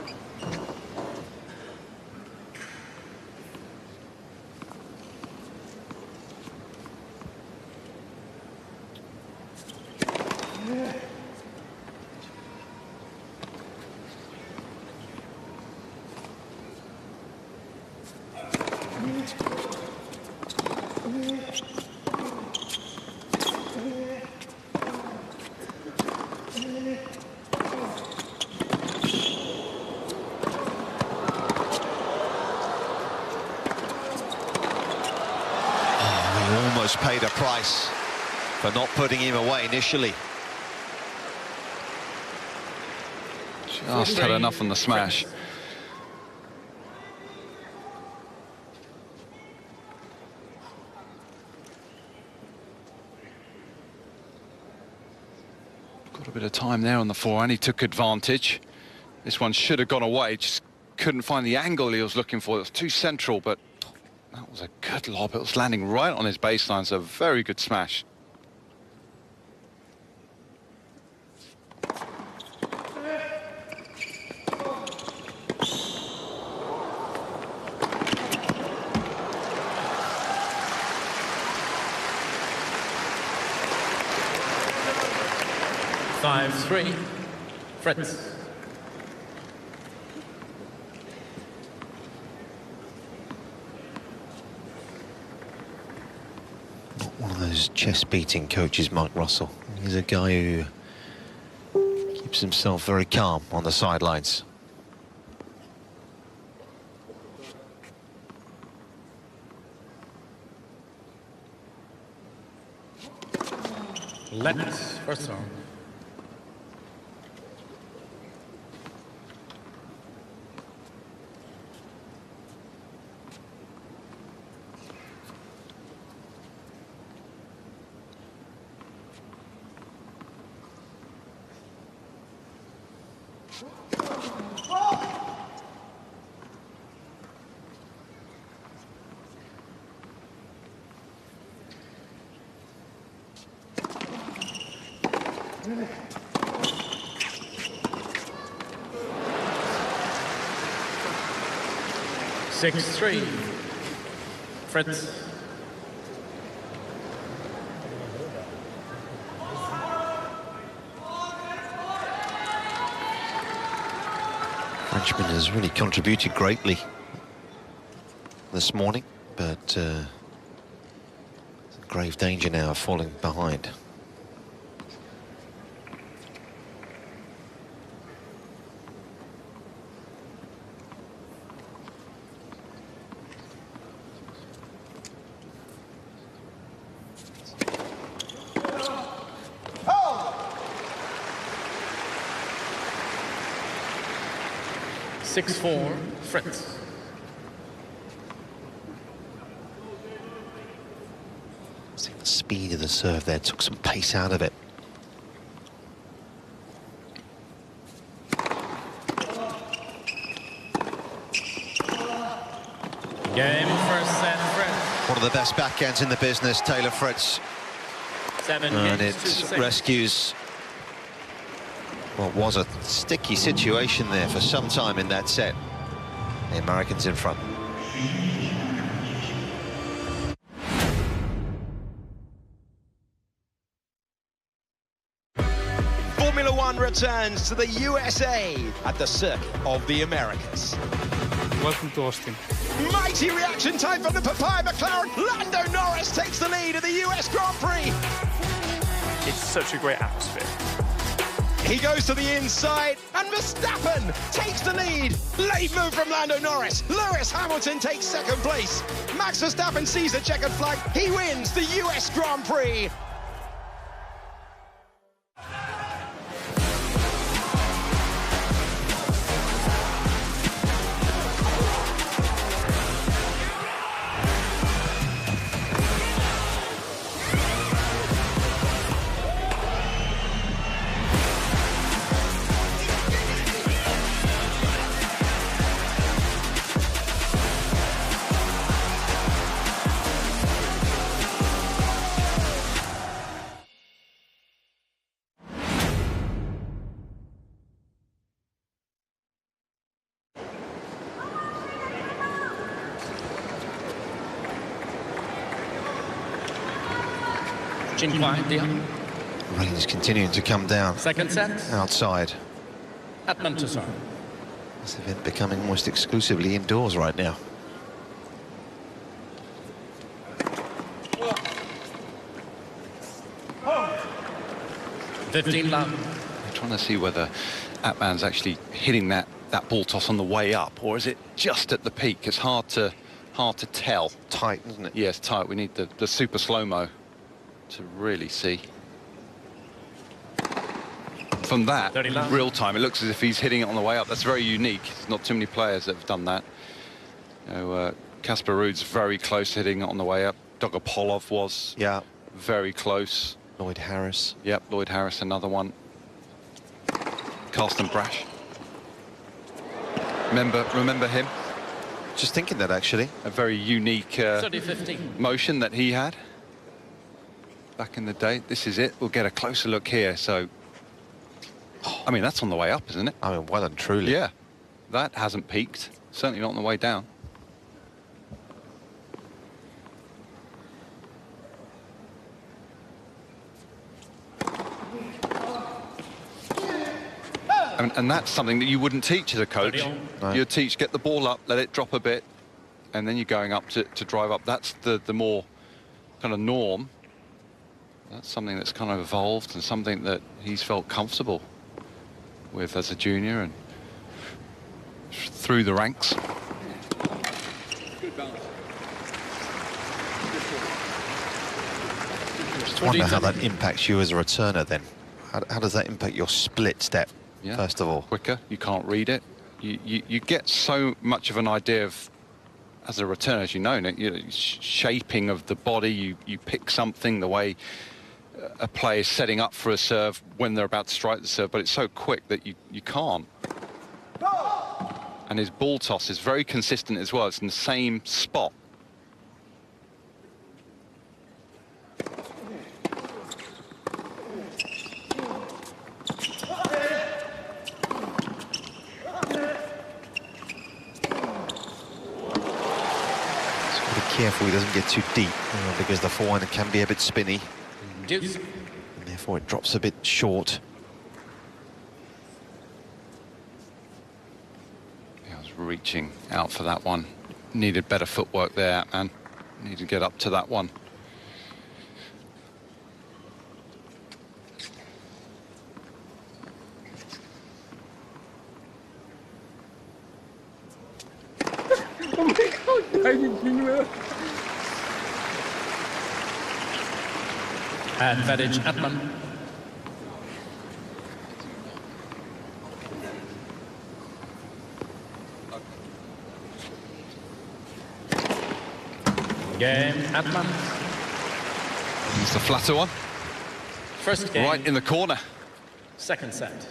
Almost paid a price for not putting him away initially. Just had enough on the smash. Got a bit of time there on the forehand. He took advantage. This one should have gone away. Just couldn't find the angle he was looking for. It was too central, but that was a good lob. It was landing right on his baseline, so a very good smash. Five, 3, Fritz. One of those chest-beating coaches, Mark Russell. He's a guy who keeps himself very calm on the sidelines. Let's first song. Six, 3, Fritz. Frenchman has really contributed greatly this morning, but grave danger now of falling behind. Six, 4, Fritz. I think the speed of the serve there took some pace out of it. Game first set, Fritz. One of the best backhands in the business, Taylor Fritz. 7 and games, it rescues what was a sticky situation there for some time in that set. The Americans in front. Formula One returns to the USA at the Circuit of the Americas. Welcome to Austin. Mighty reaction time from the Papaya McLaren. Lando Norris takes the lead of the US Grand Prix. It's such a great atmosphere. He goes to the inside, and Verstappen takes the lead. Late move from Lando Norris. Lewis Hamilton takes second place. Max Verstappen sees the checkered flag. He wins the US Grand Prix. Rain's continuing to come down. Second set. Outside. Atman to serve. This event becoming almost exclusively indoors right now. I'm trying to see whether Atman's actually hitting that ball toss on the way up, or is it just at the peak? It's hard to tell. Tight, isn't it? Yes, tight. We need the super slow-mo to really see. From that, real time, it looks as if he's hitting it on the way up. That's very unique. There's not too many players that have done that. You know, Casper Ruud's very close to hitting it on the way up. Dolgopolov was very close. Lloyd Harris. Yep, Lloyd Harris, another one. Carsten Brash. Remember him? Just thinking that, actually. A very unique motion that he had back in the day. This is it. We'll get a closer look here. So, I mean, that's on the way up, isn't it? I mean, well and truly. Yeah, that hasn't peaked. Certainly not on the way down. And that's something that you wouldn't teach as a coach. No. You'd teach, get the ball up, let it drop a bit, and then you're going up to drive up. That's the more kind of norm. That's something that's kind of evolved and something that he's felt comfortable with as a junior and through the ranks. Just wonder how that impacts you as a returner then. How does that impact your split step? Yeah. First of all, quicker, you can't read it. You get so much of an idea of, as a returner, as you know, shaping of the body. You pick something, the way a player is setting up for a serve when they're about to strike the serve, but it's so quick that you can't. And his ball toss is very consistent as well. It's in the same spot. Careful he doesn't get too deep, because the forehand can be a bit spinny. Deuce. And therefore it drops a bit short. I was reaching out for that one. Needed better footwork there, man. Need to get up to that one. Oh my God, I didn't know. Advantage Atman. Game Atman. It's the flatter one. First game. Right in the corner. Second set.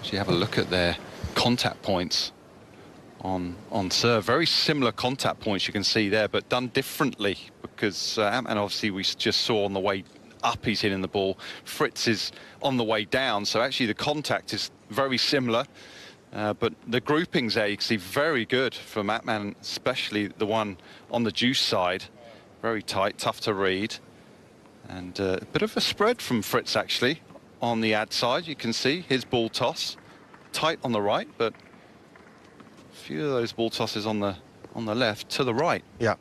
You have a look at their contact points on serve. Very similar contact points you can see there, but done differently, because and obviously we just saw on the way up he's hitting the ball. Fritz is on the way down, so actually the contact is very similar, but the groupings there you can see very good from Atman, especially the one on the juice side. Very tight, tough to read, and a bit of a spread from Fritz actually on the ad side. You can see his ball toss. Tight on the right, but a few of those ball tosses on the left to the right. Yeah.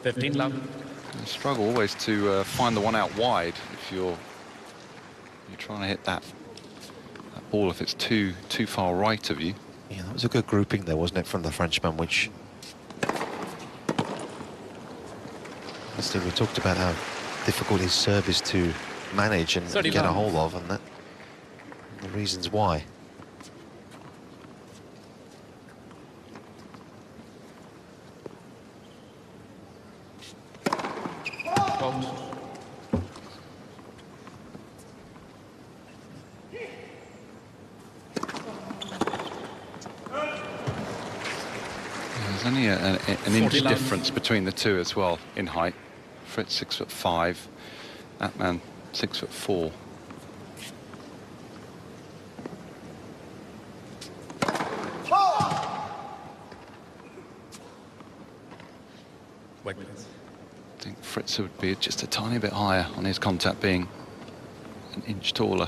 15 love. You struggle always to find the one out wide if you're trying to hit that ball if it's too far right of you. Yeah, that was a good grouping there, wasn't it, from the Frenchman, which obviously we talked about how difficult his serve is to manage and get a hold of, and that the reasons why. There's only an inch difference between the two as well in height. Fritz 6'5", Atman 6'4". Fritz would be just a tiny bit higher on his contact, being an inch taller.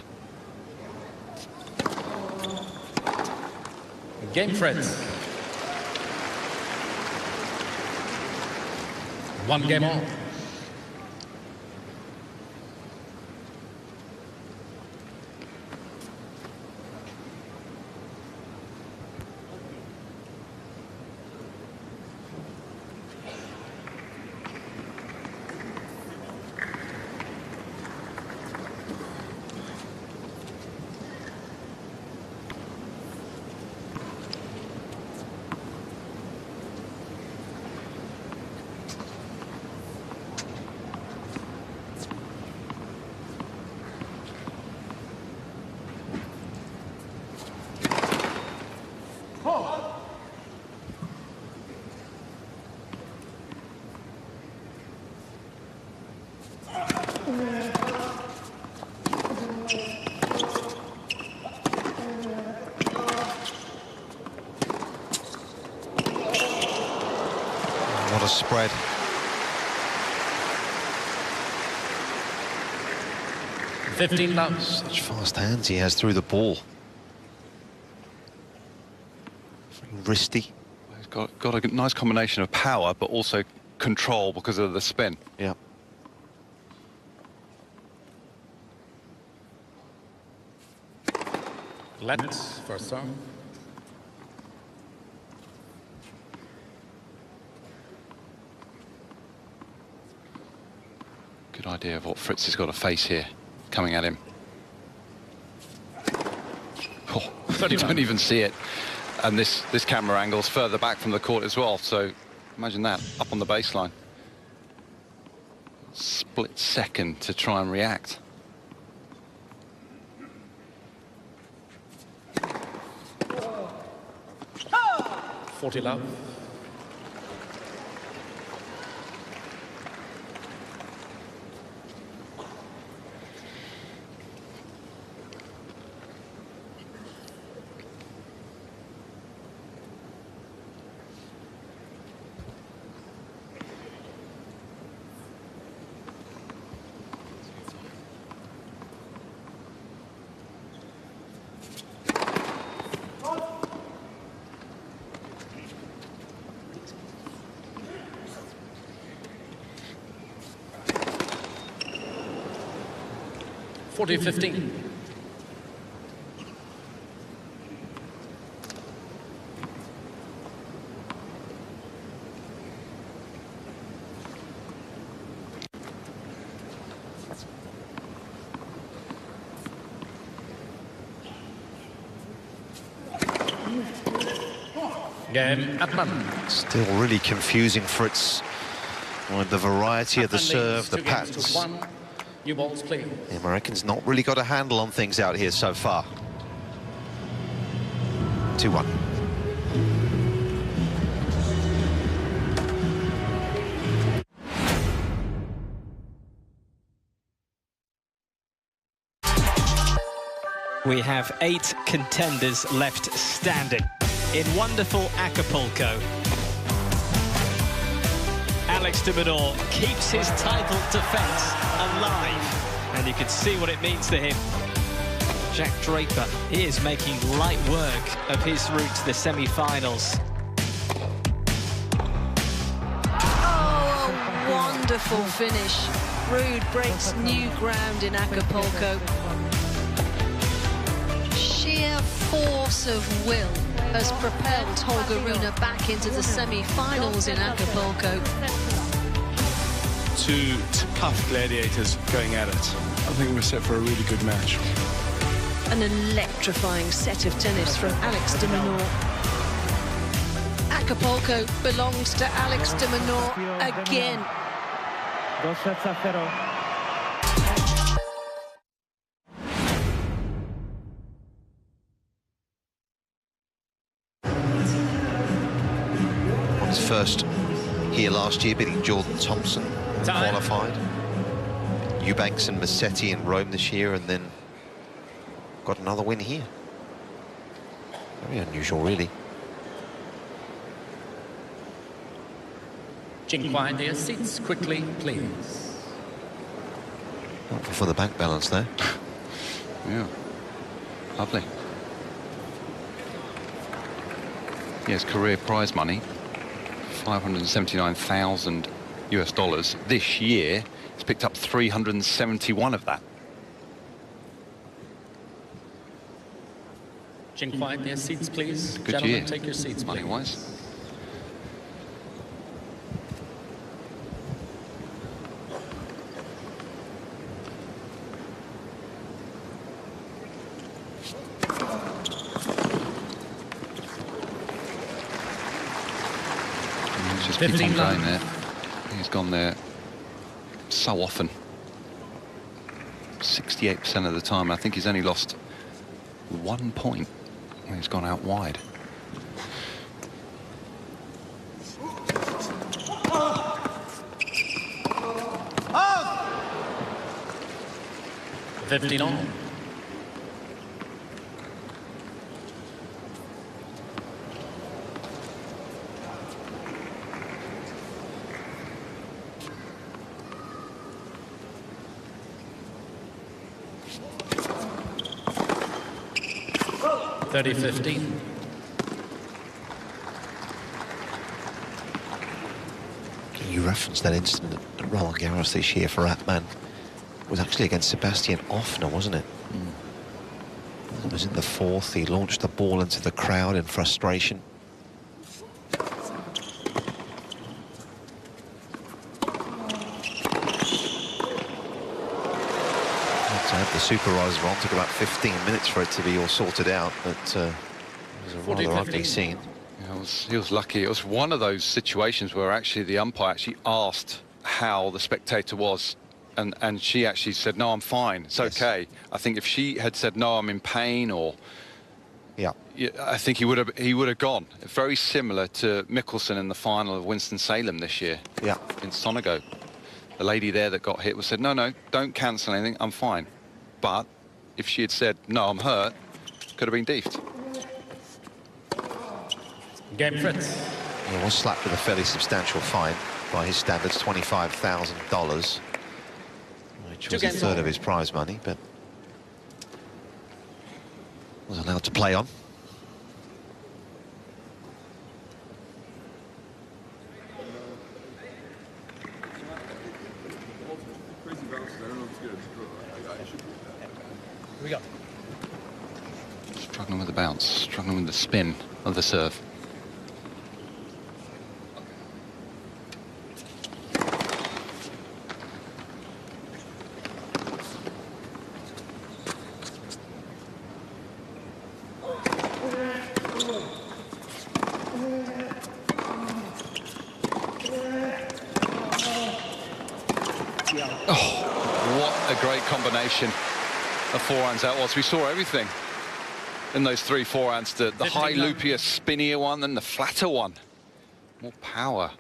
Game, Fritz. 1 game all. What a spread. Such fast hands he has through the ball. Very wristy. He's got a nice combination of power, but also control because of the spin. Yeah. Let's first serve. Good idea of what Fritz has got to face here, coming at him. Oh, you don't even see it. And this camera angle's further back from the court as well, so imagine that, up on the baseline. Split second to try and react. Forty love. (40-15). Game at one. Still really confusing Fritz with the variety of the serve, the patterns. New balls, please. The Americans not really got a handle on things out here so far. 2-1. We have 8 contenders left standing in wonderful Acapulco. Alex de Minaur keeps his title defence alive, and you can see what it means to him. Jack Draper, he is making light work of his route to the semi-finals. Oh, a wonderful finish. Ruud breaks new ground in Acapulco. Sheer force of will has propelled Holger Rune back into the semi-finals in Acapulco. 2 tough gladiators going at it. I think we're set for a really good match. An electrifying set of tennis from Alex de Minaur. Acapulco belongs to Alex de Minaur again. 2-0. First here last year, beating Jordan Thompson, qualified. Eubanks and Massetti in Rome this year, and then got another win here. Very unusual, really. Jinquai, their seats quickly, please. For the bank balance there. Yeah, lovely. Yes, career prize money, $579,000 US. This year, he's picked up 371 of that. Jinquai, their seats, please. Good Gentlemen, year, take your seats, money-wise. Just keeps on going there. He's gone there so often. 68% of the time. I think he's only lost 1 point when he's gone out wide. Oh! 15 all. $30-15. You referenced that incident at Roland Garros this year for Atman. It was actually against Sebastian Offner, wasn't it? It was in the fourth. He launched the ball into the crowd in frustration. To have the supervisor on took about 15 minutes for it to be all sorted out, but it was a rather ugly scene. Yeah, he was lucky. It was one of those situations where actually the umpire actually asked how the spectator was, and she actually said, "No, I'm fine. It's okay." I think if she had said, "No, I'm in pain," or I think he would have gone. Very similar to Mickelson in the final of Winston-Salem this year. Yeah, in Sonego, the lady there that got hit was said, "No, don't cancel anything. I'm fine." But if she had said, "No, I'm hurt," could have been deefed. Game Fritz. He was slapped with a fairly substantial fine by his standards, $25,000, which was a third of his prize money, but was allowed to play on. Here we go. Struggling with the bounce, struggling with the spin of the serve. Oh, what a great combination of forehands that was. We saw everything in those three forehands. The high loopier, spinnier one, and the flatter one. More power.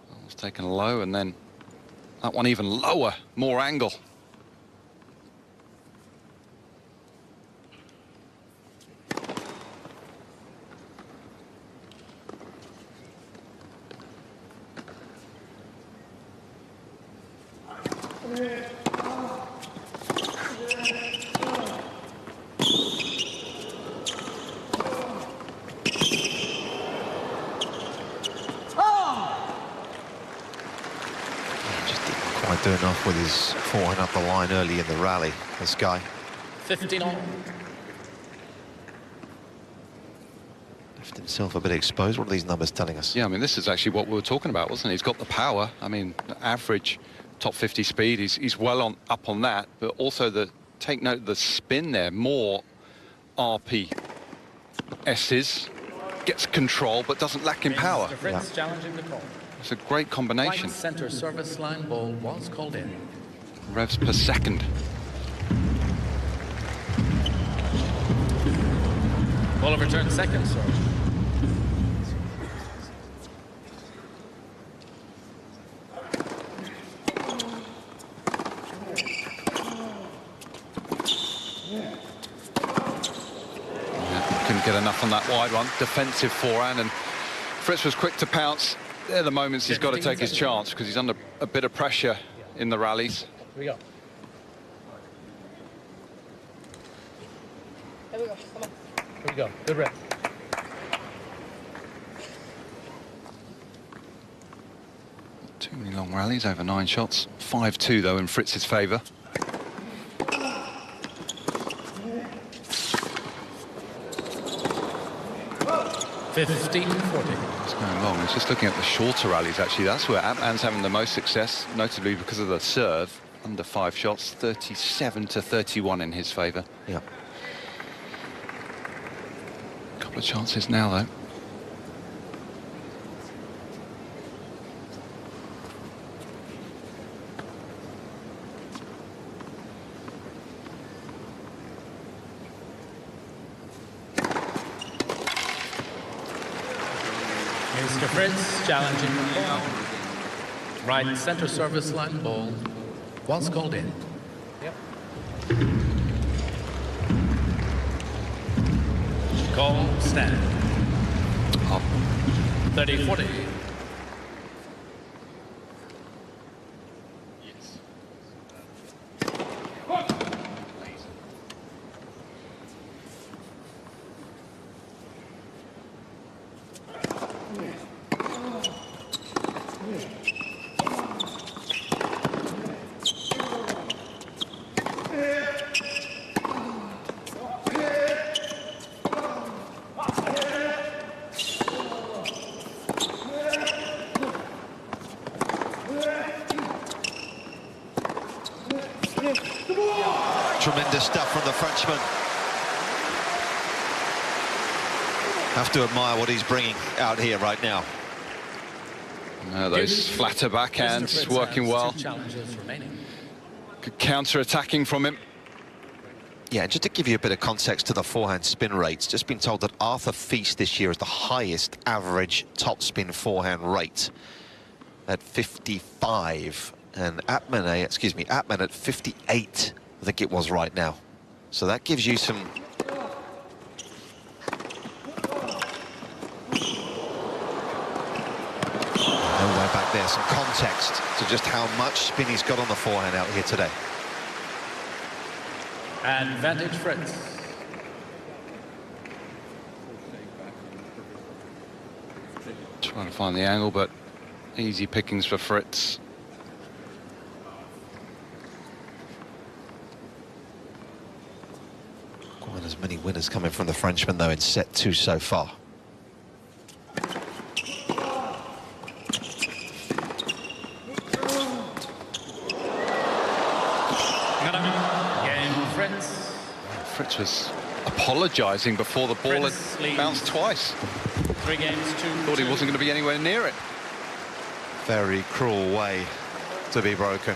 That was taken low, and then that one even lower, more angle. Do enough with his forehand up the line early in the rally, this guy. 15 all. Left himself a bit exposed. What are these numbers telling us? Yeah, I mean, this is actually what we were talking about, wasn't it? He's got the power. I mean, average top 50 speed. He's well up on that, but also take note of the spin there. More RPSs, gets control, but doesn't lack in power. Mr. Fritz challenging the call. It's a great combination. Right center service line ball was called in. Revs per second. Ball of return second serve. Couldn't get enough on that wide one. Defensive forehand, and Fritz was quick to pounce. They're the moments he's got to take his chance because he's under a bit of pressure in the rallies. Here we go. Here we go. Come on. Here we go. Good rep. Too many long rallies, over 9 shots. 5-2 though in Fritz's favour. 15-40. It's going long. It's just looking at the shorter rallies, actually. That's where Atman's having the most success, notably because of the serve. Under 5 shots, 37-31 in his favour. Yeah. Couple of chances now, though. Mr. Fritz challenging the ball. Right center service line ball was called in. Yep. Call stand. Up. 30-40. Tremendous stuff from the Frenchman. Have to admire what he's bringing out here right now. Those flatter backhands working well. Good counter-attacking from him. Yeah, just to give you a bit of context to the forehand spin rates, just been told that Arthur Feast this year is the highest average topspin forehand rate at 55, and Atman at 58, I think it was right now. So that gives you some nowhere back there, some context to just how much spin he's got on the forehand out here today. Advantage Fritz. Trying to find the angle, but easy pickings for Fritz. Quite as many winners coming from the Frenchman, though, in set 2 so far. Fritz was apologising before the ball had bounced twice. 3 games, 2. Thought he wasn't going to be anywhere near it. Very cruel way to be broken.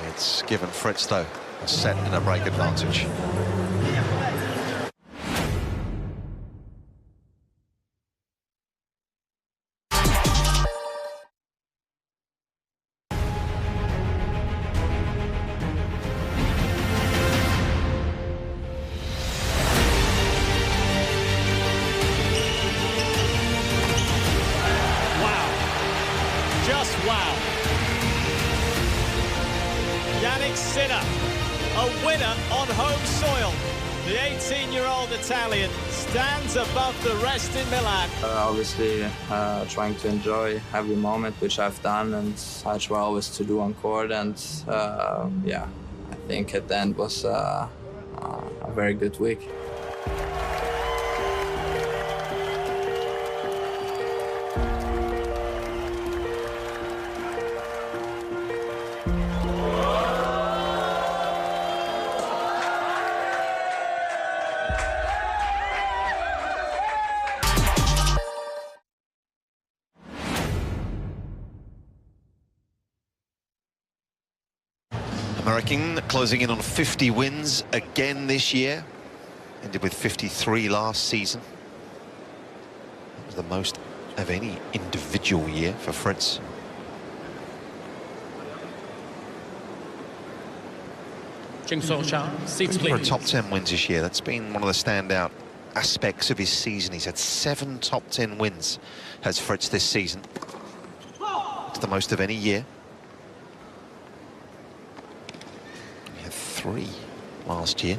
It's given Fritz, though, a set and a break advantage. Italian stands above the rest in Milan. Obviously, trying to enjoy every moment, which I've done, and I try always to do on court. And yeah, I think at the end was a very good week. American closing in on 50 wins again this year. Ended with 53 last season. That was the most of any individual year for Fritz. Seats For a top 10 wins this year, that's been one of the standout aspects of his season. He's had 7 top 10 wins, has Fritz this season. It's the most of any year. He had 3 last year.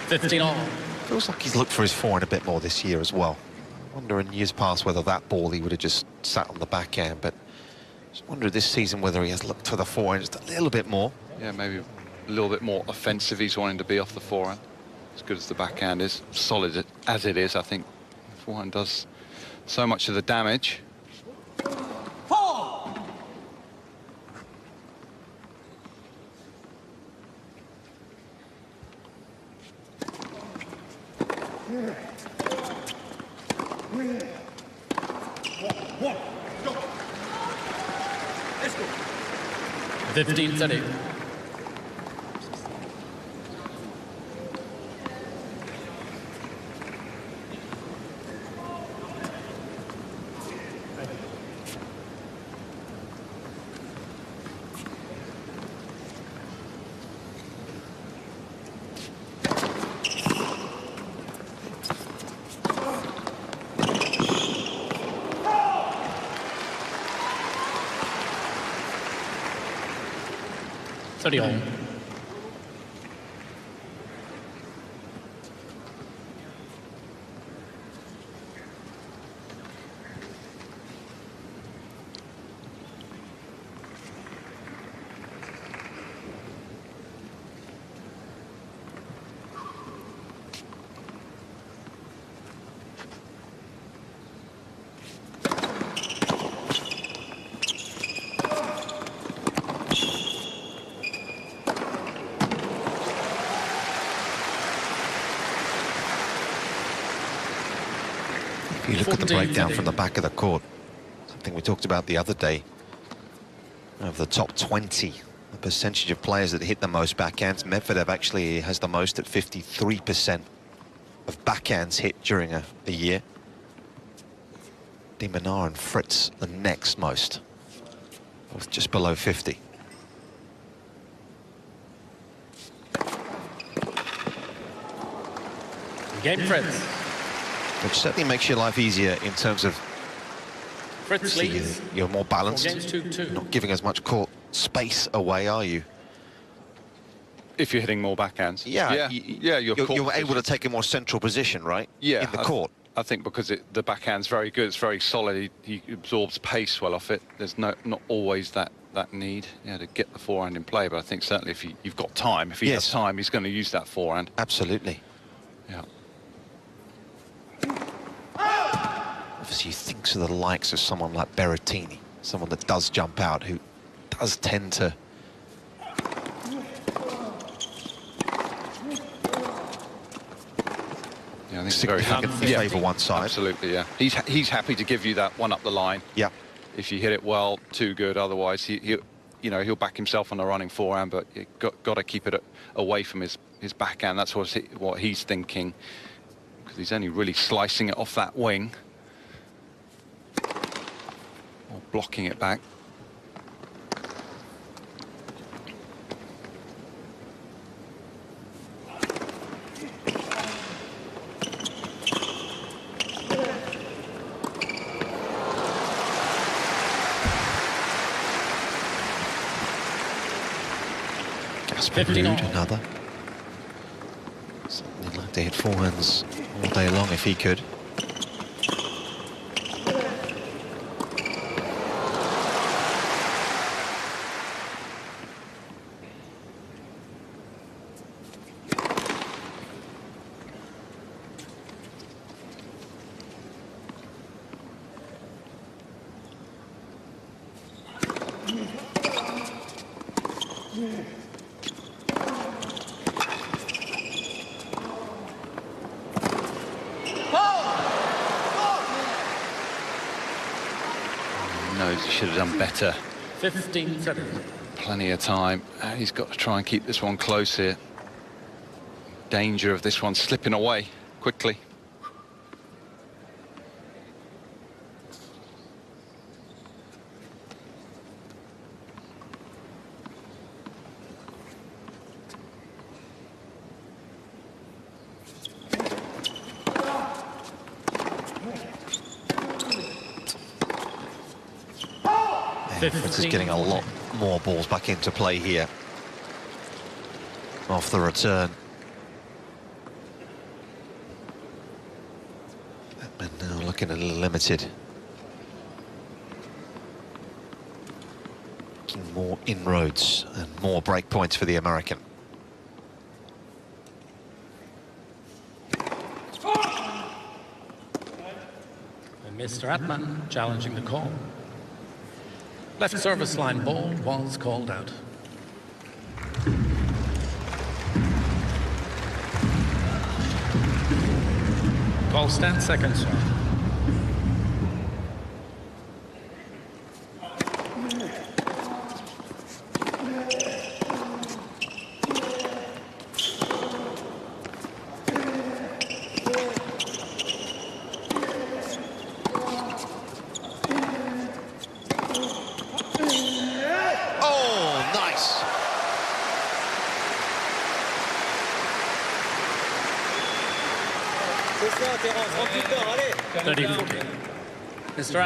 Fifteen love. Feels like he's looked for his forehand a bit more this year as well. Wonder in years past whether that ball he would have just sat on the backhand, but just wonder this season whether he has looked for the forehand just a little bit more. Yeah, maybe a little bit more offensive. He's wanting to be off the forehand. As good as the backhand is, solid as it is, I think the forehand does so much of the damage. Let's go. 15-30. Study If you look at the breakdown from the back of the court, something we talked about the other day, of the top 20, the percentage of players that hit the most backhands, Medvedev actually has the most at 53% of backhands hit during a year. De Minaur and Fritz the next most, both just below 50. Game Fritz. Which certainly makes your life easier in terms of Fritz leads. You're more balanced. 2-2. Not giving as much court space away, are you? If you're hitting more backhands. Yeah, you're able to take a more central position, right? Yeah, in the court. I think because the backhand's very good, it's very solid. He absorbs pace well off it. There's not always that need, to get the forehand in play. But I think certainly if you've got time, if he has time, he's going to use that forehand. Absolutely. Yeah. Obviously, he thinks of the likes of someone like Berrettini, someone that does jump out, who does tend to. Yeah, I think significantly favour one side. Absolutely, yeah. He's happy to give you that one up the line. Yeah. If you hit it well, too good. Otherwise, he'll back himself on the running forehand, but you got to keep it away from his backhand. That's what he's thinking, because he's only really slicing it off that wing or blocking it back. Another. Something like to hit forehands all day long if he could. should have done better. 15 seconds. Plenty of time. He's got to try and keep this one close here. Danger of this one slipping away quickly. Fritz is getting a lot more balls back into play here off the return. And now looking a little limited. Making more inroads and more break points for the American. And Mr. Atman challenging the call. Left service line ball was called out. Ball stand seconds, sir.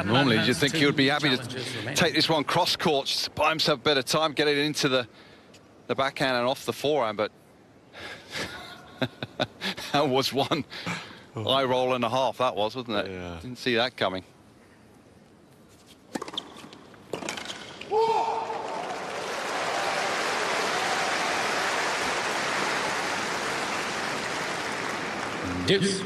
Normally, you'd think he would be happy to take this one cross court, just to buy himself a bit of time, get it into the backhand and off the forehand, but that was one eye roll and a half, that was, wasn't it? Yeah. Didn't see that coming. Deuce.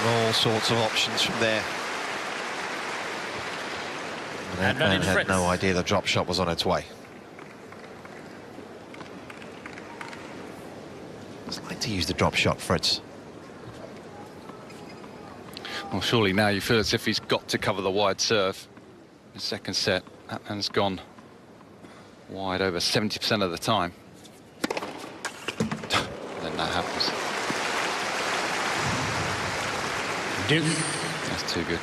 All sorts of options from there. And Edman had no idea the drop shot was on its way. It's like to use the drop shot, Fritz. Well, surely now you feel as if he's got to cover the wide serve. The second set, Atman's gone wide over 70% of the time. Then that happens. That's too good.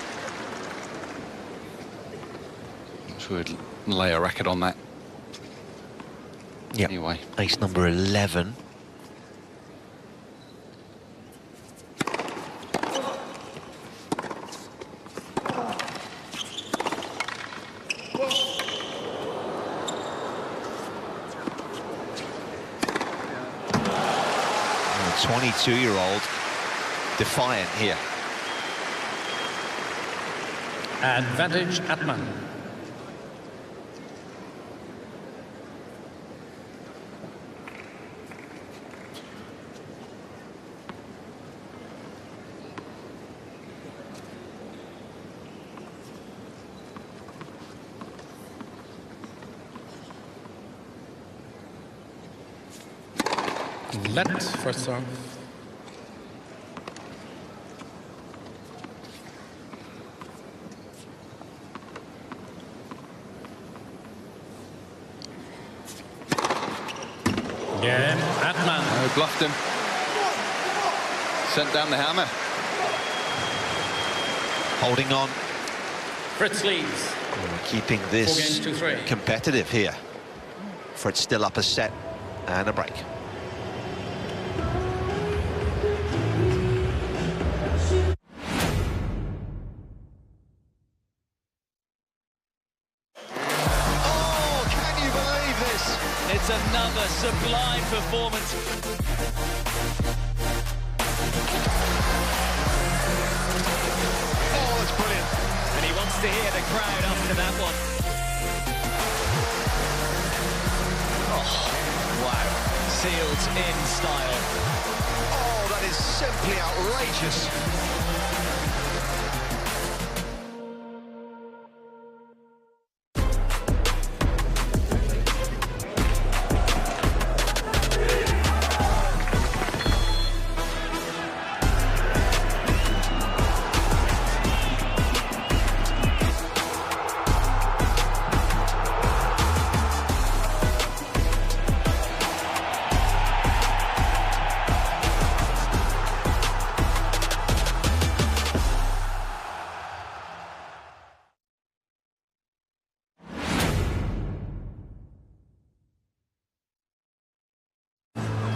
I'm sure he'd lay a racket on that. Yeah. Anyway. Ace number 11. A 22-year-old defiant here. Advantage Atman. Let first serve. Game, Atman. Oh, bluffed him. Sent down the hammer. Holding on. Fritz leads. Keeping this competitive here. Fritz still up a set and a break. It's another sublime performance. Oh, that's brilliant. And he wants wants to hear the crowd after that one. Oh, wow. Sealed in style. Oh, that is simply outrageous.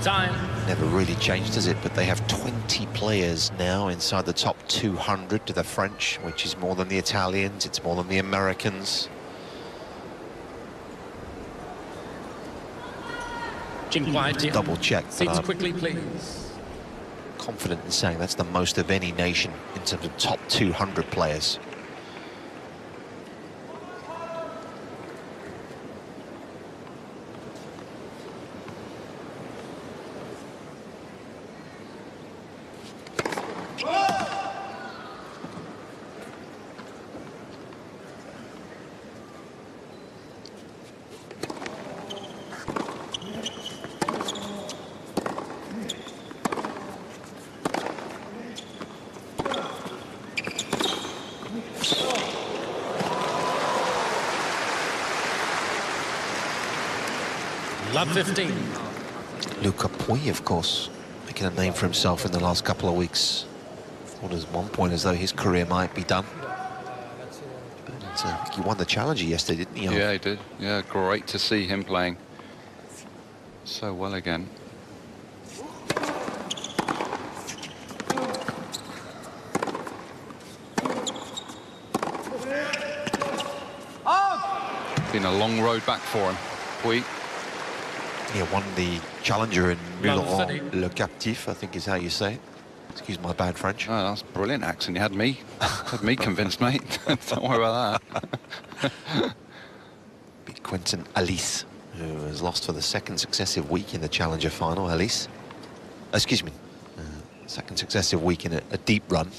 Time. Never really changed, has it? But they have 20 players now inside the top 200 to the French, which is more than the Italians, it's more than the Americans. Double check. Seats quickly, please. Confident in saying that's the most of any nation in terms of top 200 players. Love 15. Luca Puy, of course, making a name for himself in the last couple of weeks. Thought at one point as though his career might be done. But he won the Challenger yesterday, didn't he? Yeah, he did. Yeah, great to see him playing so well again. Been a long road back for him. Puy. He won the Challenger in Milan Le Captif, I think is how you say it. Excuse my bad French. Oh, that's a brilliant accent. You had me convinced, mate. Don't worry about that. Beat Quentin Alice, who has lost for the second successive week in the Challenger final. Alice, excuse me, second successive week in a deep run.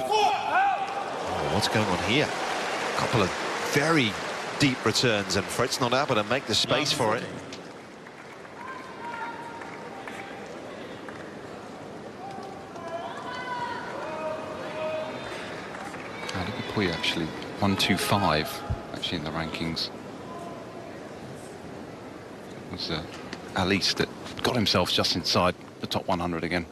Oh, what's going on here? A couple of very deep returns, and Fred's not able to make the space for it. Look at Puy actually 125 actually in the rankings. It was Alice that got himself just inside the top 100 again.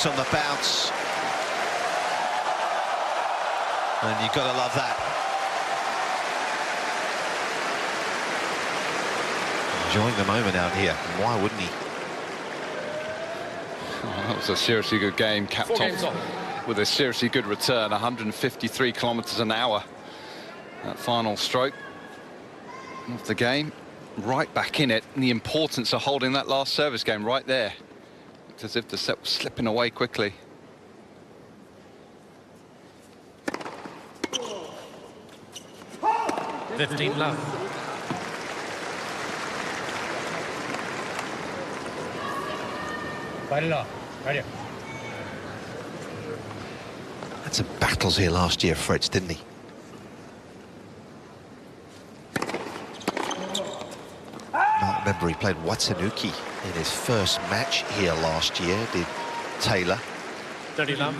On the bounce, and you've got to love that. Enjoying the moment out here. Why wouldn't he? Oh, that was a seriously good game, capped off with a seriously good return, 153 kilometers an hour. That final stroke of the game, right back in it, and the importance of holding that last service game right there. It's as if the set was slipping away quickly. $15 love. Fight it off. Right here. Had some battles here last year, Fritz, didn't he? I remember he played Watsunuki in his first match here last year, did Taylor. 30 love.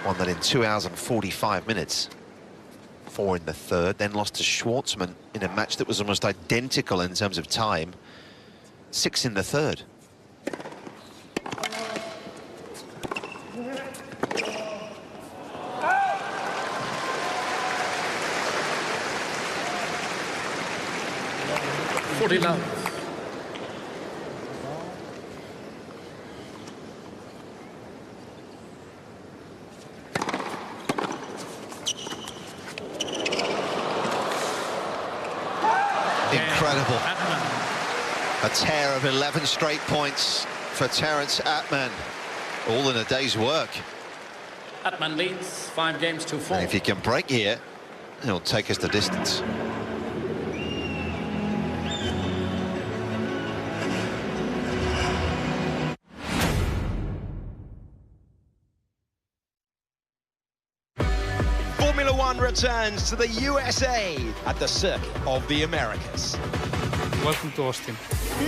Won that in 2 hours and 45 minutes. 4 in the third, then lost to Schwartzman in a match that was almost identical in terms of time. 6 in the third. $40 love. A tear of 11 straight points for Terence Atman, all in a day's work. Atman leads 5 games to 4. And if he can break here, he'll take us the distance. Formula One returns to the USA at the Circuit of the Americas. Welcome to Austin.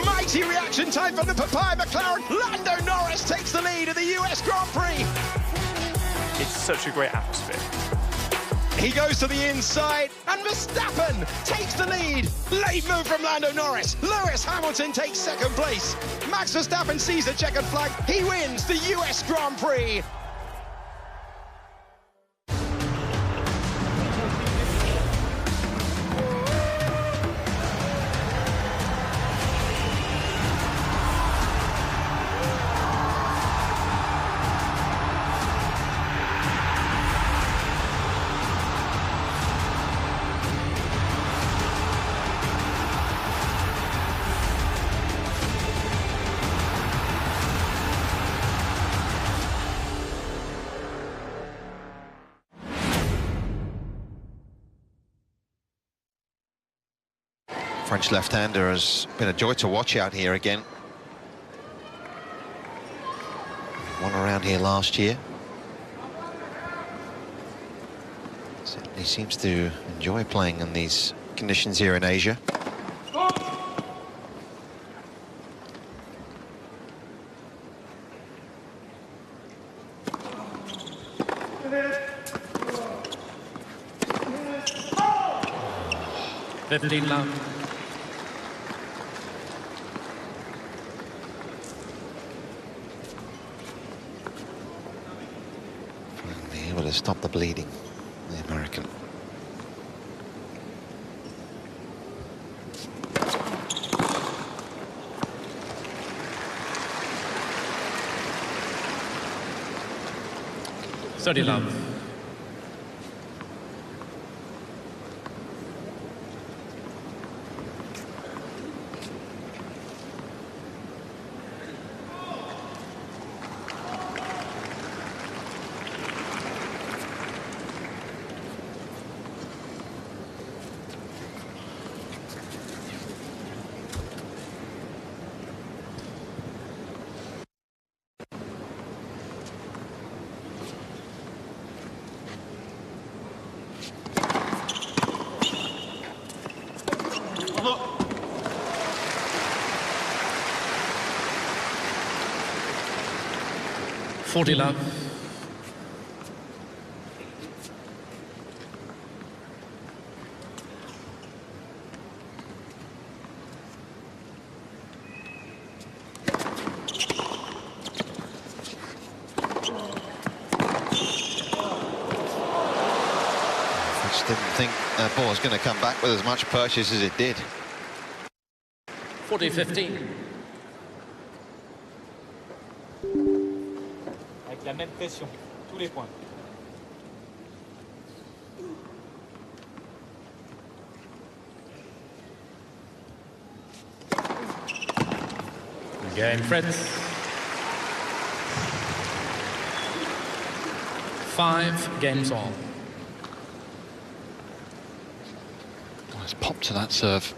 Mighty reaction time from the Papaya McLaren. Lando Norris takes the lead of the US Grand Prix. It's such a great atmosphere. He goes to the inside, and Verstappen takes the lead. Late move from Lando Norris. Lewis Hamilton takes second place. Max Verstappen sees the checkered flag. He wins the US Grand Prix. French left-hander has been a joy to watch out here again. Won around here last year. Certainly seems to enjoy playing in these conditions here in Asia. love. Able to stop the bleeding, the American. Study love. Love. Just didn't think that ball was going to come back with as much purchase as it did. 40-15. Avec la même pression, tous les points. Game Fritz. 5 games all. Nice pop to that serve.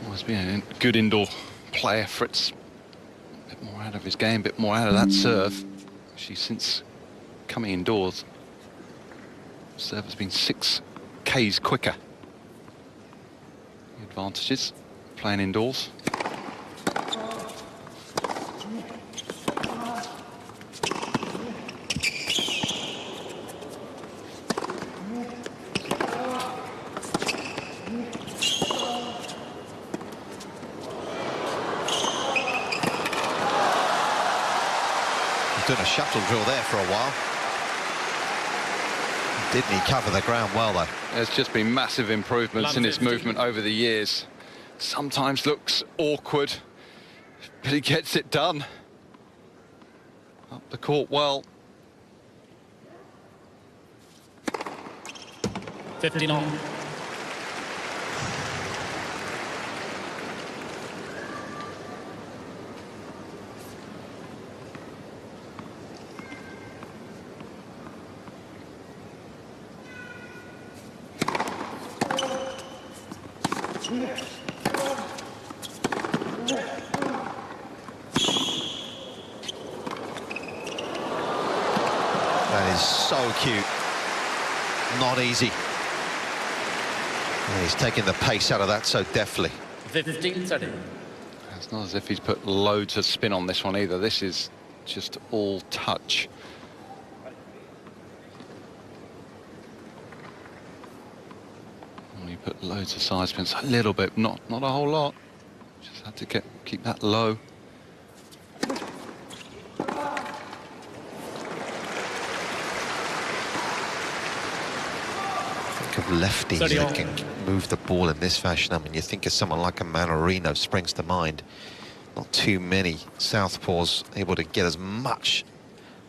Always been a good indoor player, Fritz. A bit more out of his game, a bit more out of that serve. Actually, since coming indoors, serve has been 6 Ks quicker. The advantages playing indoors. Doing a shuttle drill there for a while. Didn't he cover the ground well, though? There's just been massive improvements in his movement over the years. Sometimes looks awkward, but he gets it done. Up the court well. 15 on. That is so cute. Not easy. And he's taking the pace out of that so deftly. 15-30. It's not as if he's put loads of spin on this one either. This is just all touch. You put loads of side spins, a little bit, not a whole lot. Just had to keep that low. Think of lefties that can move the ball in this fashion. I mean, you think of someone like a Mannarino springs to mind. Not too many southpaws able to get as much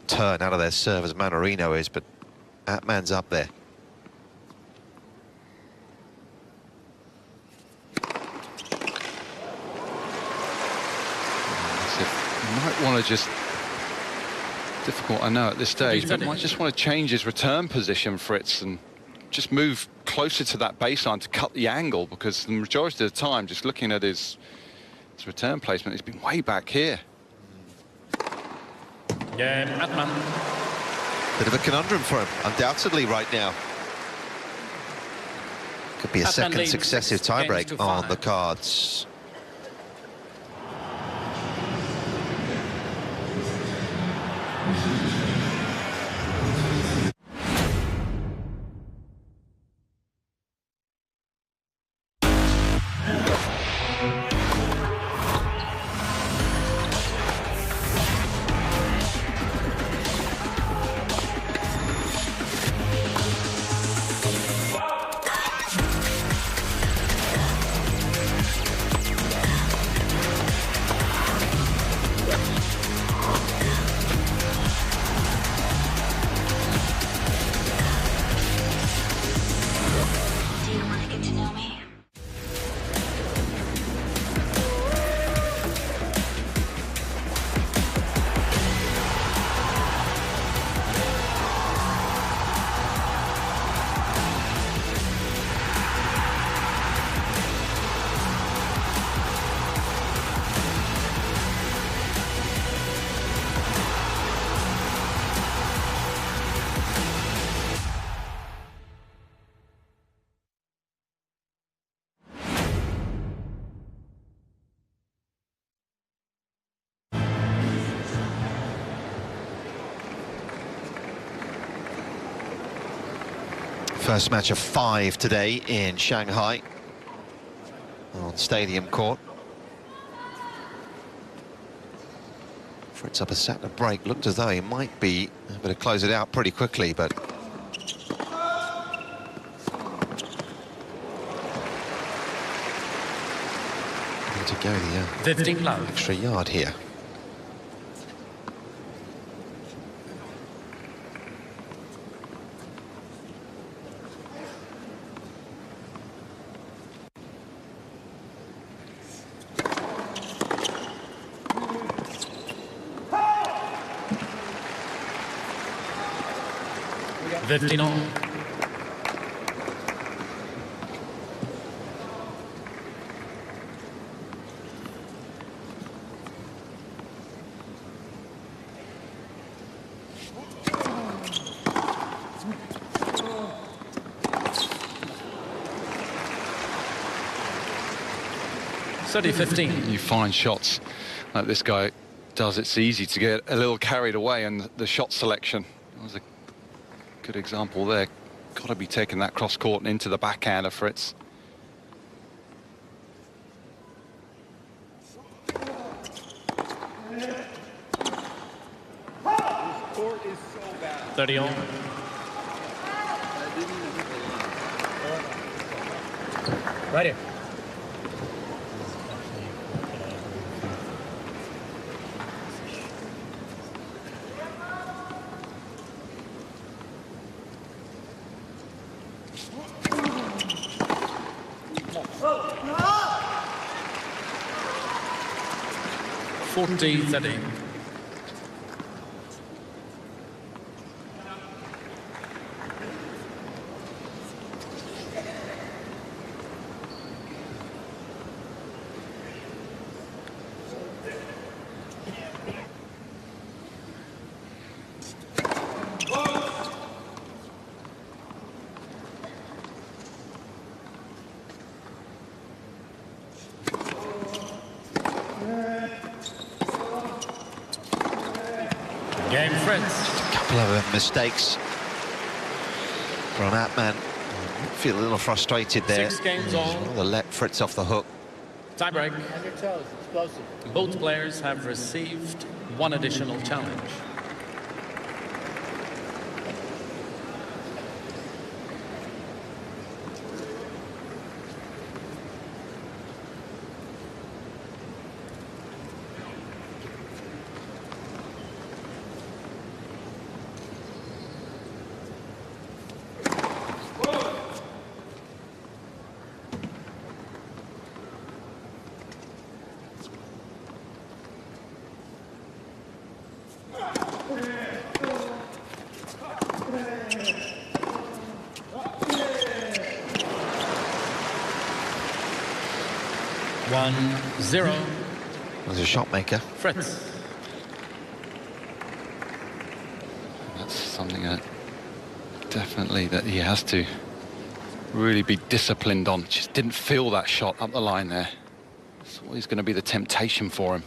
turn out of their serve as Mannarino is, but that man's up there. You might want to just, difficult I know at this stage, but might just want to change his return position, Fritz, and just move closer to that baseline to cut the angle, because the majority of the time, just looking at his return placement, he's been way back here. Bit of a conundrum for him, undoubtedly, right now. Could be a second successive tiebreak on the cards. First match of 5 today in Shanghai on Stadium Court. Fritz up a set and a break. Looked as though he might be able to close it out pretty quickly, but need to go the extra yard here. Vettino. You find shots like this guy does, it's easy to get a little carried away, and the shot selection was a good example there. Got to be taking that cross court and into the backhander, Fritz. Right here. Game Fritz. Just a couple of mistakes for an Atman. Feel a little frustrated there. 6 games on. The let Fritz off the hook. Tiebreak. On your toes, explosive. Both players have received one additional challenge. One, 0. There's a shot maker. Fritz. That's something that definitely that he has to really be disciplined on. Just didn't feel that shot up the line there. It's always going to be the temptation for him.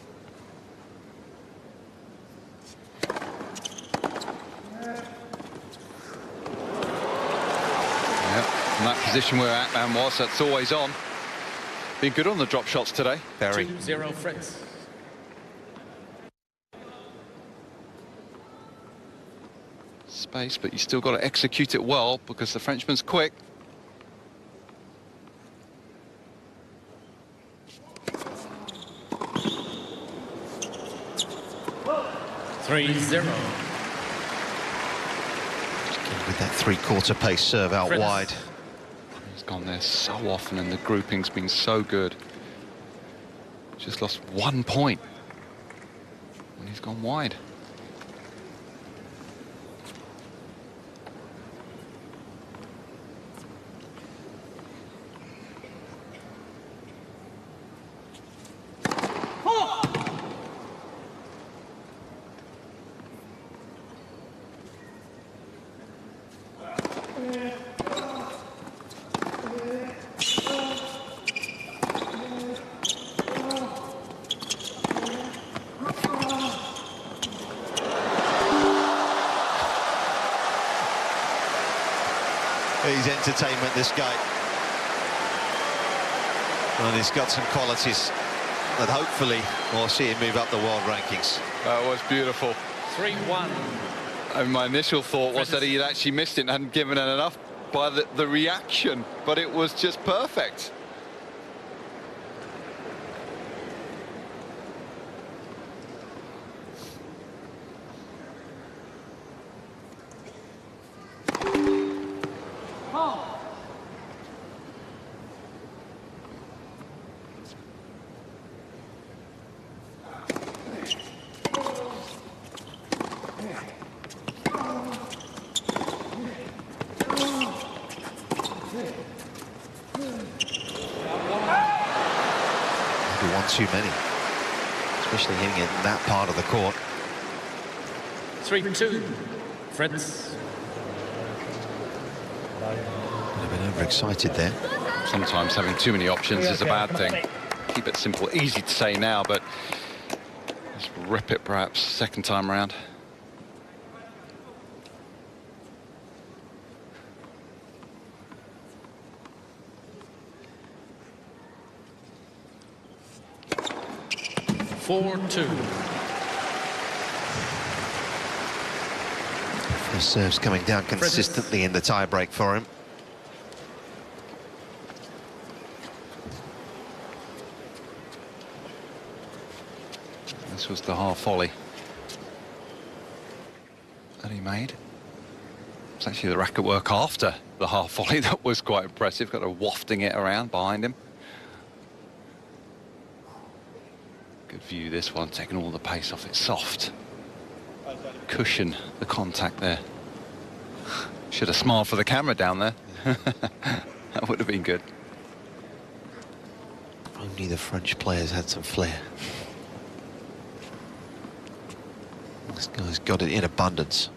Yep, from that position where Atman was, that's always on. Been good on the drop shots today. Very. 2-0 Fritz. Space, but you still got to execute it well because the Frenchman's quick. With that three-quarter pace serve out Fritz. wide. He's gone there so often and the grouping's been so good. Just lost 1 point when he's gone wide. He's entertainment, this guy. And he's got some qualities that hopefully will see him move up the world rankings. That was beautiful. 3-1. And my initial thought was that he had actually missed it and hadn't given it enough by the reaction, but it was just perfect. Too many, especially hitting it in that part of the court. 3-2 Fritz. A bit overexcited there. Sometimes having too many options is a bad thing. Keep it simple, easy to say now, but just rip it perhaps second time around. The serves coming down consistently in the tie-break for him. This was the half volley that he made. It's actually the racket work after the half volley that was quite impressive. Got a wafting it around behind him. Good view, this one, taking all the pace off it. Soft. Cushion the contact there. Should have smiled for the camera down there. That would have been good. Only the French players had some flair. This guy's got it in abundance.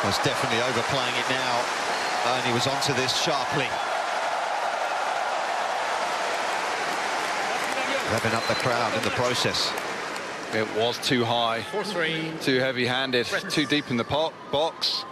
Was definitely overplaying it now, and he was onto this sharply. Revving up the crowd in the process. It was too high, 4-3. too heavy-handed, too deep in the box.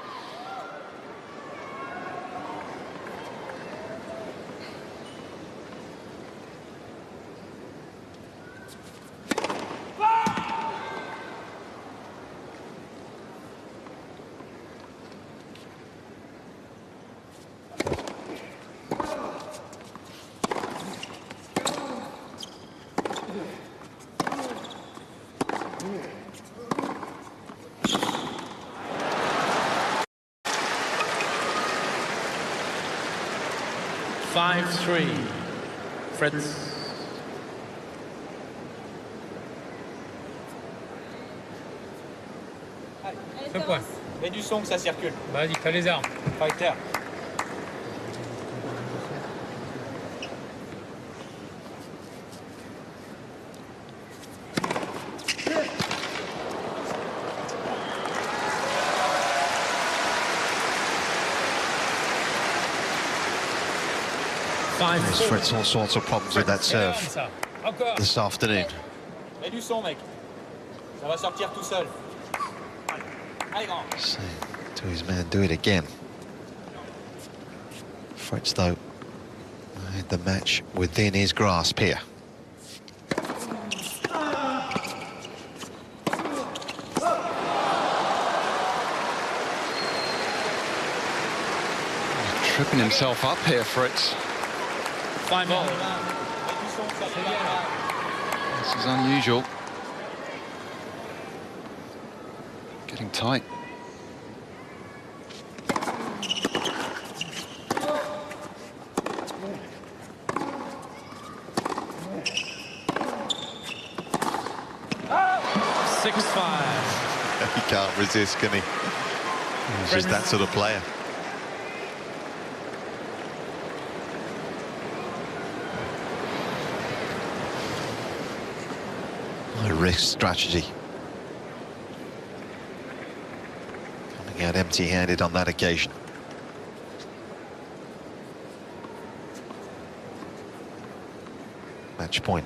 Fritz. Fais quoi? Mets du son que ça circule. Vas-y, t'as les armes. Fighter. Fritz all sorts of problems with that serve this afternoon. Mets du son, mec. Ça va sortir tout seul. Allez, grand. Saying to his man, do it again. Fritz, though, had the match within his grasp here. Tripping himself up here, Fritz. 5-all. This is unusual. Getting tight. He can't resist, can he? He's just that sort of player. A risk strategy. Coming out empty-handed on that occasion. Match point.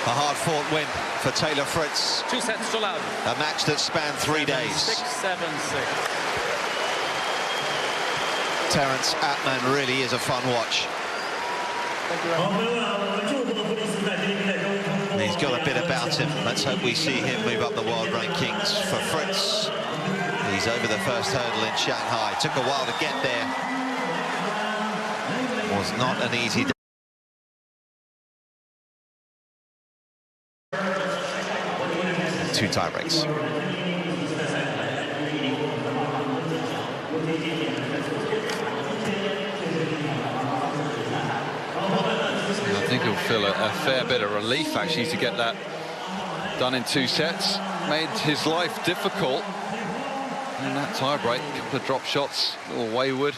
A hard-fought win for Taylor Fritz. 2 sets to love. A match that spanned 3 days. 6-7-6. Terence Atman really is a fun watch. He's got a bit about him. Let's hope we see him move up the world rankings. For Fritz, he's over the first hurdle in Shanghai. Took a while to get there. Was not an easy day. Two tie breaks. I think he'll feel a fair bit of relief, actually, to get that done in 2 sets. Made his life difficult in that tie-break. A couple of drop shots, a little wayward.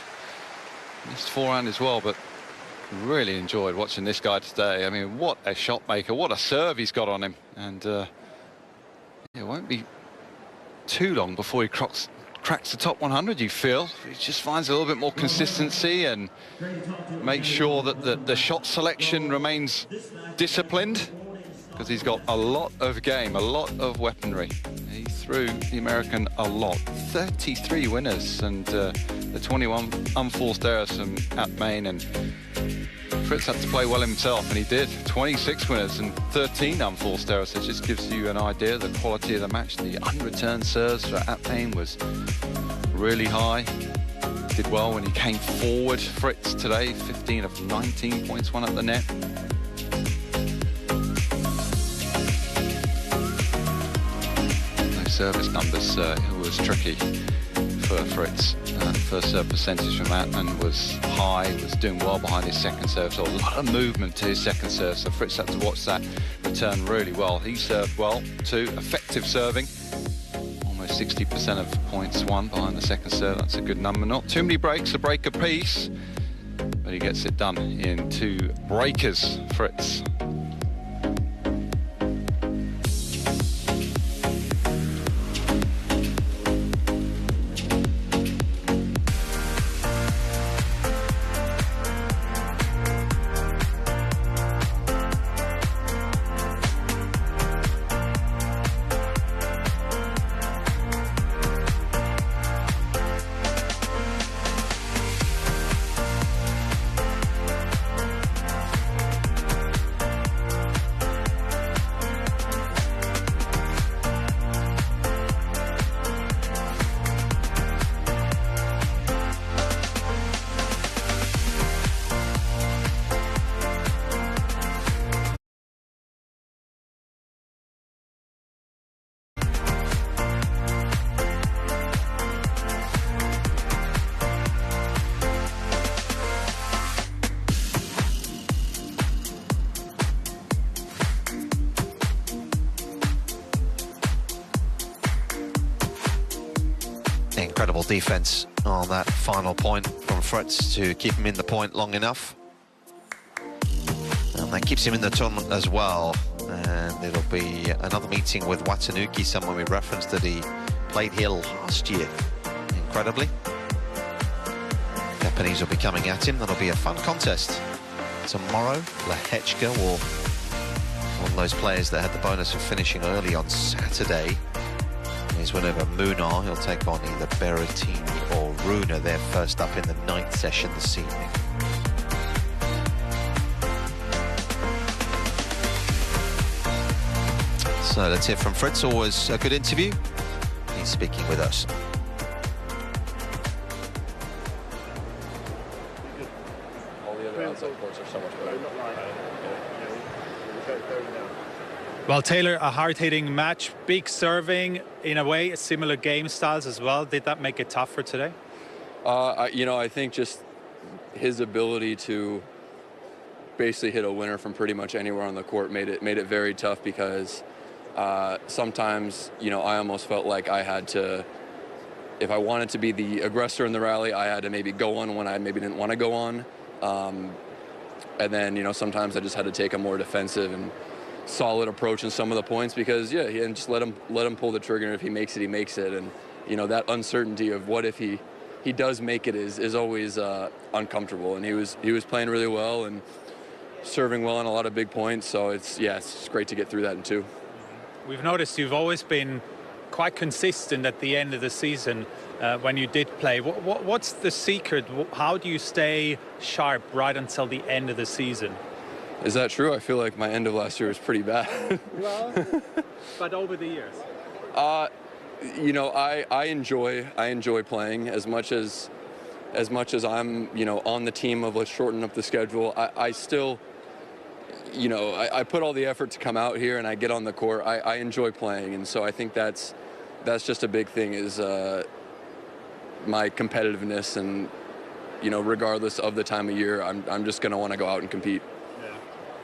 Missed forehand as well, but really enjoyed watching this guy today. I mean, what a shot maker, what a serve he's got on him. And it won't be too long before he cracks the top 100, you feel. He just finds a little bit more consistency and makes sure that the shot selection remains disciplined, because he's got a lot of game, a lot of weaponry. He threw the American a lot. 33 winners and the 21 unforced errors from at main, and Fritz had to play well himself, and he did. 26 winners and 13 unforced errors. It just gives you an idea of the quality of the match. The unreturned serves for Atman was really high. Did well when he came forward. Fritz today, 15 of 19 points, one at the net. No service numbers. It was tricky for Fritz. First serve percentage from that and was high, was doing well behind his second serve, so a lot of movement to his second serve, so Fritz had to watch that return really well. He served well too, effective serving, almost 60% of points won behind the second serve. That's a good number. Not too many breaks, a break apiece, but he gets it done in 2 breakers, Fritz. Incredible defense on that final point from Fritz to keep him in the point long enough. And that keeps him in the tournament as well. And it'll be another meeting with Watanuki, someone we referenced that he played here last year. Incredibly. Japanese will be coming at him. That'll be a fun contest. Tomorrow, Lehechka, or one of those players that had the bonus of finishing early on Saturday. He's whenever Munar, he'll take on either Berrettini or Runa. They're first up in the 9th session this evening. So let's hear from Fritz. Always a good interview. He's speaking with us. All the other outside courts are so much better. Well, Taylor, a hard-hitting match, big serving, in a way, similar game styles as well. Did that make it tough for today? I think just his ability to basically hit a winner from pretty much anywhere on the court made it very tough because sometimes, I almost felt like I had to, if I wanted to be the aggressor in the rally, I had to maybe go on when I maybe didn't want to go on. And then, sometimes I just had to take a more defensive and solid approach in some of the points because and just let him pull the trigger, and if he makes it, he makes it. And that uncertainty of what if he does make it is always uncomfortable. And he was playing really well and serving well on a lot of big points, so it's great to get through that in 2. We've noticed you've always been quite consistent at the end of the season when you did play. What's the secret? How do you stay sharp right until the end of the season? Is that true? I feel like my end of last year was pretty bad. Well, but over the years? I enjoy playing as much as I'm, on the team of let's shorten up the schedule. I still, I put all the effort to come out here and I get on the court. I enjoy playing, and so I think that's just a big thing is my competitiveness, and regardless of the time of year, I'm just going to want to go out and compete.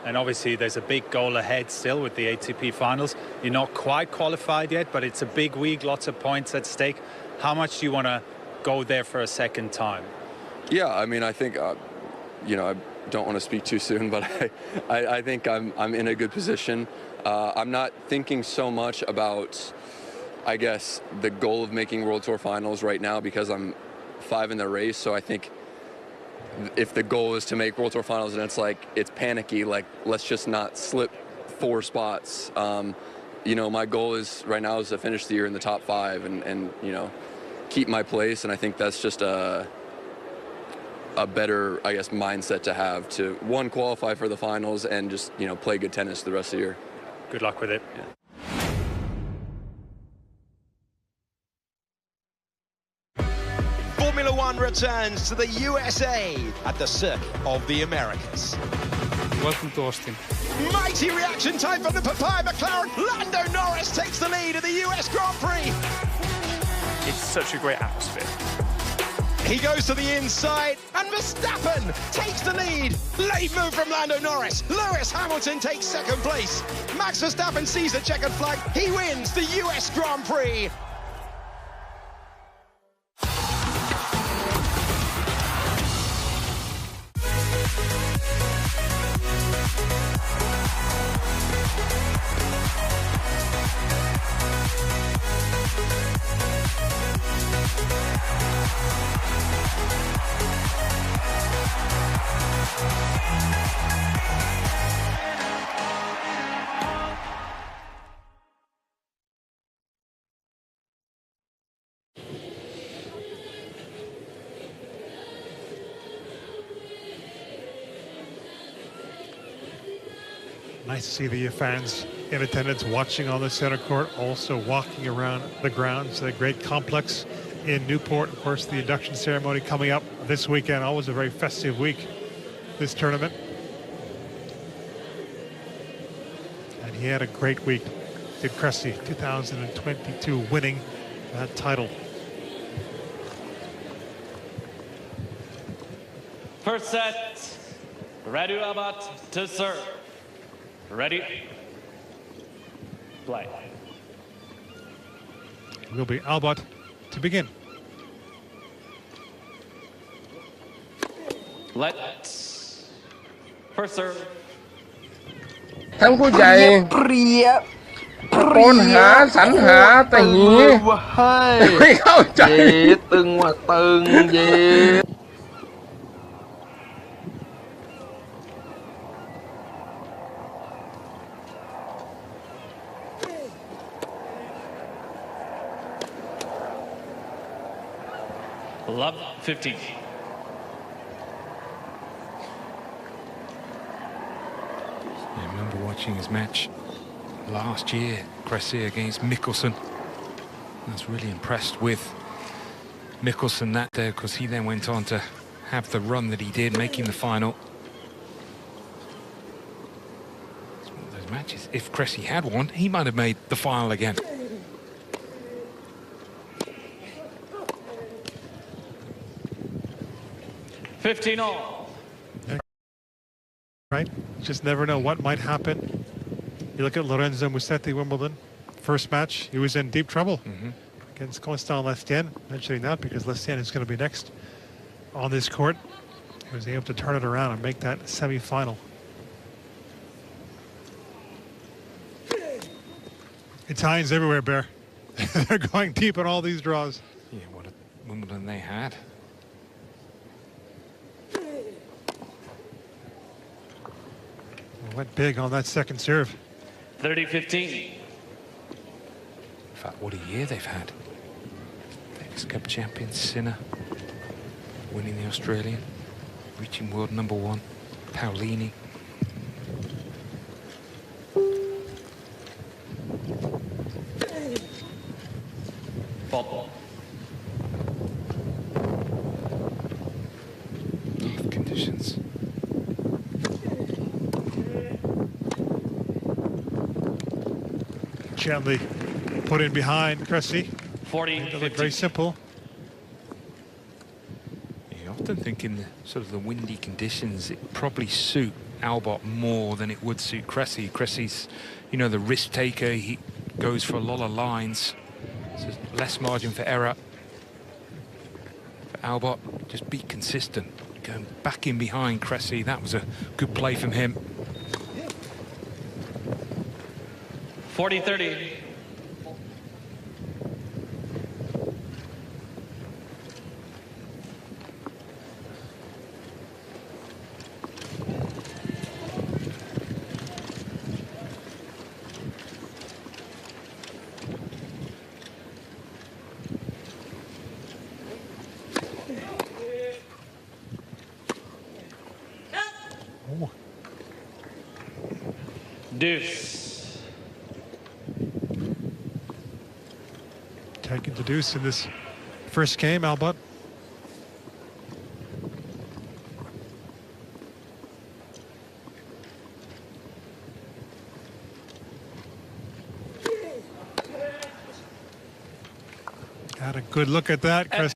And obviously there's a big goal ahead still with the ATP finals. You're not quite qualified yet, but it's a big week, lots of points at stake. How much do you want to go there for a second time? Yeah, I think, I don't want to speak too soon, but I think I'm in a good position. I'm not thinking so much about, I guess, the goal of making World Tour finals right now because I'm 5 in the race, so I think if the goal is to make World Tour finals and it's panicky, let's just not slip 4 spots. My goal is right now is to finish the year in the top 5 and keep my place. And I think that's just a better, I guess, mindset to have to, 1, qualify for the finals and just, play good tennis the rest of the year. Good luck with it. Yeah. Formula One returns to the USA at the Circuit of the Americas. Welcome to Austin. Mighty reaction time from the Papaya McLaren. Lando Norris takes the lead at the US Grand Prix. It's such a great atmosphere. He goes to the inside, and Verstappen takes the lead. Late move from Lando Norris. Lewis Hamilton takes second place. Max Verstappen sees the checkered flag. He wins the US Grand Prix. Nice to see the fans in attendance watching on the center court, also walking around the grounds. A great complex in Newport. Of course, the induction ceremony coming up this weekend. Always a very festive week, this tournament. And he had a great week, did Cressy, 2022, winning that title. First set, Radu Abad to serve. Ready? Play. Will be Albot to begin. Let's first serve. ทั้งผู้ใหญ่ตะโกนหาสรรหาแต่งี้ไม่เข้าใจตึงว่าตึงเย่ Love 15. I remember watching his match last year, Cressy against Mickelson. I was really impressed with Mickelson that day because he then went on to have the run that he did, making the final. It's one of those matches. If Cressy had won, he might have made the final again. All. Right? Just never know what might happen. You look at Lorenzo Musetti, Wimbledon. First match, he was in deep trouble against Constant Lestienne. Mentioning that because Lestienne is going to be next on this court. He was able to turn it around and make that semi-final. Italians everywhere, Bear. They're going deep in all these draws. Yeah, what a Wimbledon they had. Went big on that second serve. 30-15. In fact, what a year they've had. Davis Cup champion Sinner, winning the Australian, reaching world #1. Paolini. Ball. Tough conditions. Gently put in behind Cressy. 40-15. Very simple. You often think in the sort of the windy conditions, it probably suit Albot more than it would suit Cressy. Cressy's, you know, the risk taker. He goes for a lot of lines. So less margin for error. For Albot, just be consistent. Going back in behind Cressy, that was a good play from him. 40-30. Deuce. Taking the deuce in this first game, Albot. Had a good look at that, Chris.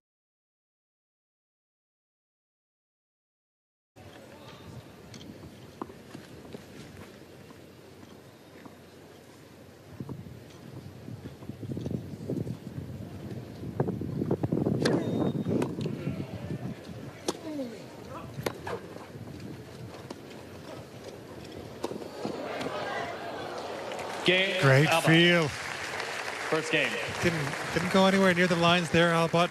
Great feel. First game. Didn't go anywhere near the lines there, Albot.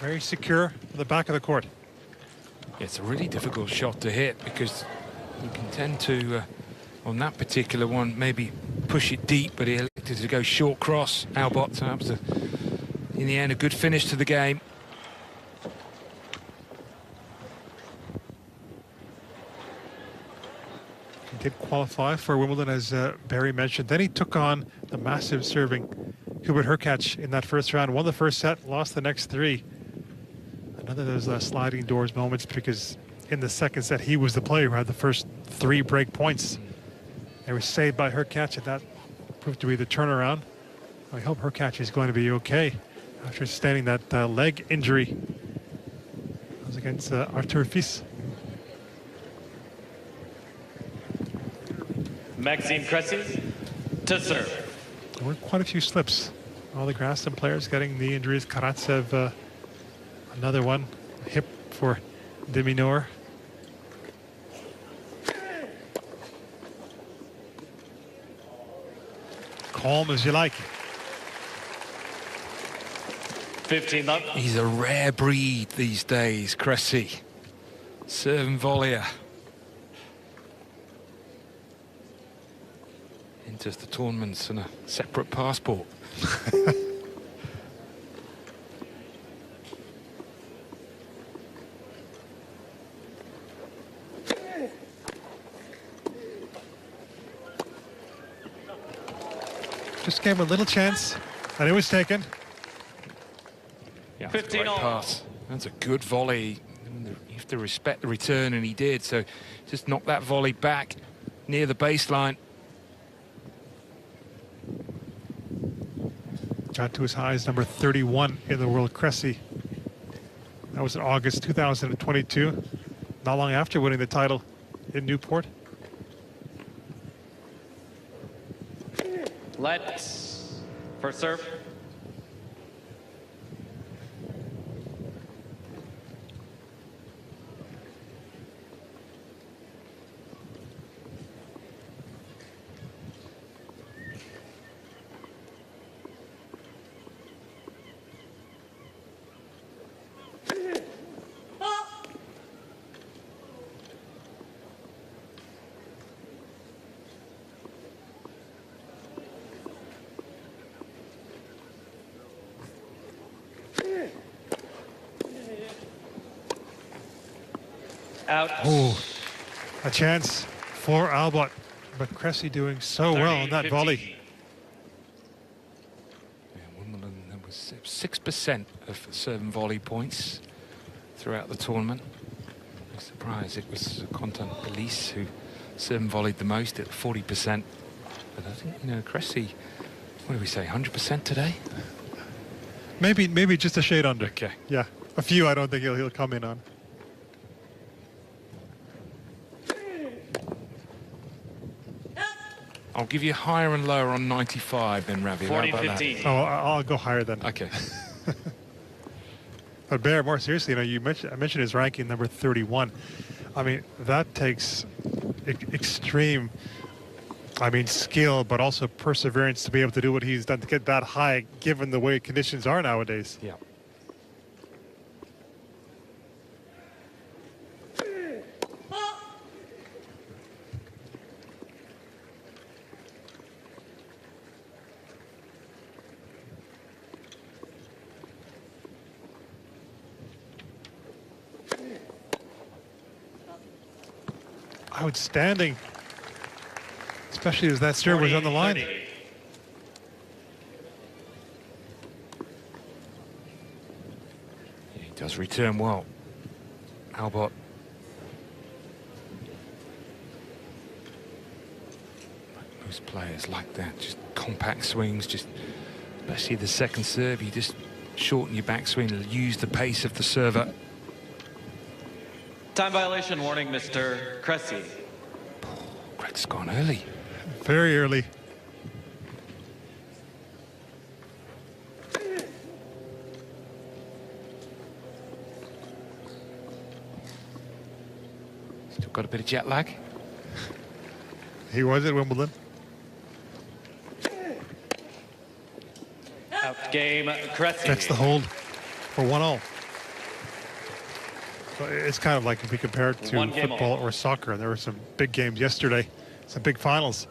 Very secure at the back of the court. It's a really difficult shot to hit because you can tend to, on that particular one, maybe push it deep, but he elected to go short cross. Albot, so that was, in the end, a good finish to the game. He did qualify for Wimbledon, as Barry mentioned. Then he took on the massive serving Hubert Hurkacz in that first round. Won the first set, lost the next three. Another of those sliding doors moments, because in the second set he was the player who had the first 3 break points. They were saved by Hurkacz, and that proved to be the turnaround. I hope Hurkacz is going to be okay after sustaining that leg injury. That was against Arthur Fils. Maxime Cressy to serve. There were quite a few slips. All the Graston players getting knee injuries. Karatsev, another one. Hip for Deminor. Calm as you like. 15 up. He's a rare breed these days, Cressy. Serve and volleyer. Enters the tournaments on a separate passport. Just gave him a little chance, and it was taken. Yeah, 15 great pass. That's a good volley. You have to respect the return, and he did. So just knock that volley back near the baseline. Got to his highs, number 31 in the world, Cressy. That was in August 2022, not long after winning the title in Newport. Let's first serve. Out. Oh, a chance for Albot, but Cressy doing so well on that 15. volley. Yeah, Wimbledon, there was 6% of serve and volley points throughout the tournament. I'm surprised it was Contant Elise who serve and volleyed the most at 40%. But I think, you know, Cressy, what do we say, 100% today? Maybe just a shade under. Okay. Yeah, a few I don't think he'll come in on. I'll give you higher and lower on 95 then, Ravi. 40-15. Oh, I'll go higher then. Okay. But Bear, more seriously, you know, I mentioned his ranking number 31. I mean, that takes extreme, skill, but also perseverance to be able to do what he's done to get that high, given the way conditions are nowadays. Yeah. Outstanding, especially as that serve was on the line. 30. He does return well. Albot. Most players like that, just compact swings, just especially the second serve, you just shorten your backswing and use the pace of the server. Time violation warning, Mr. Cressy. Greg's gone early. Very early. Still got a bit of jet lag. He was at Wimbledon. Game, Cressy. That's the hold for 1-all. So it's kind of like if we compare it to football or soccer. There were some big games yesterday, some big finals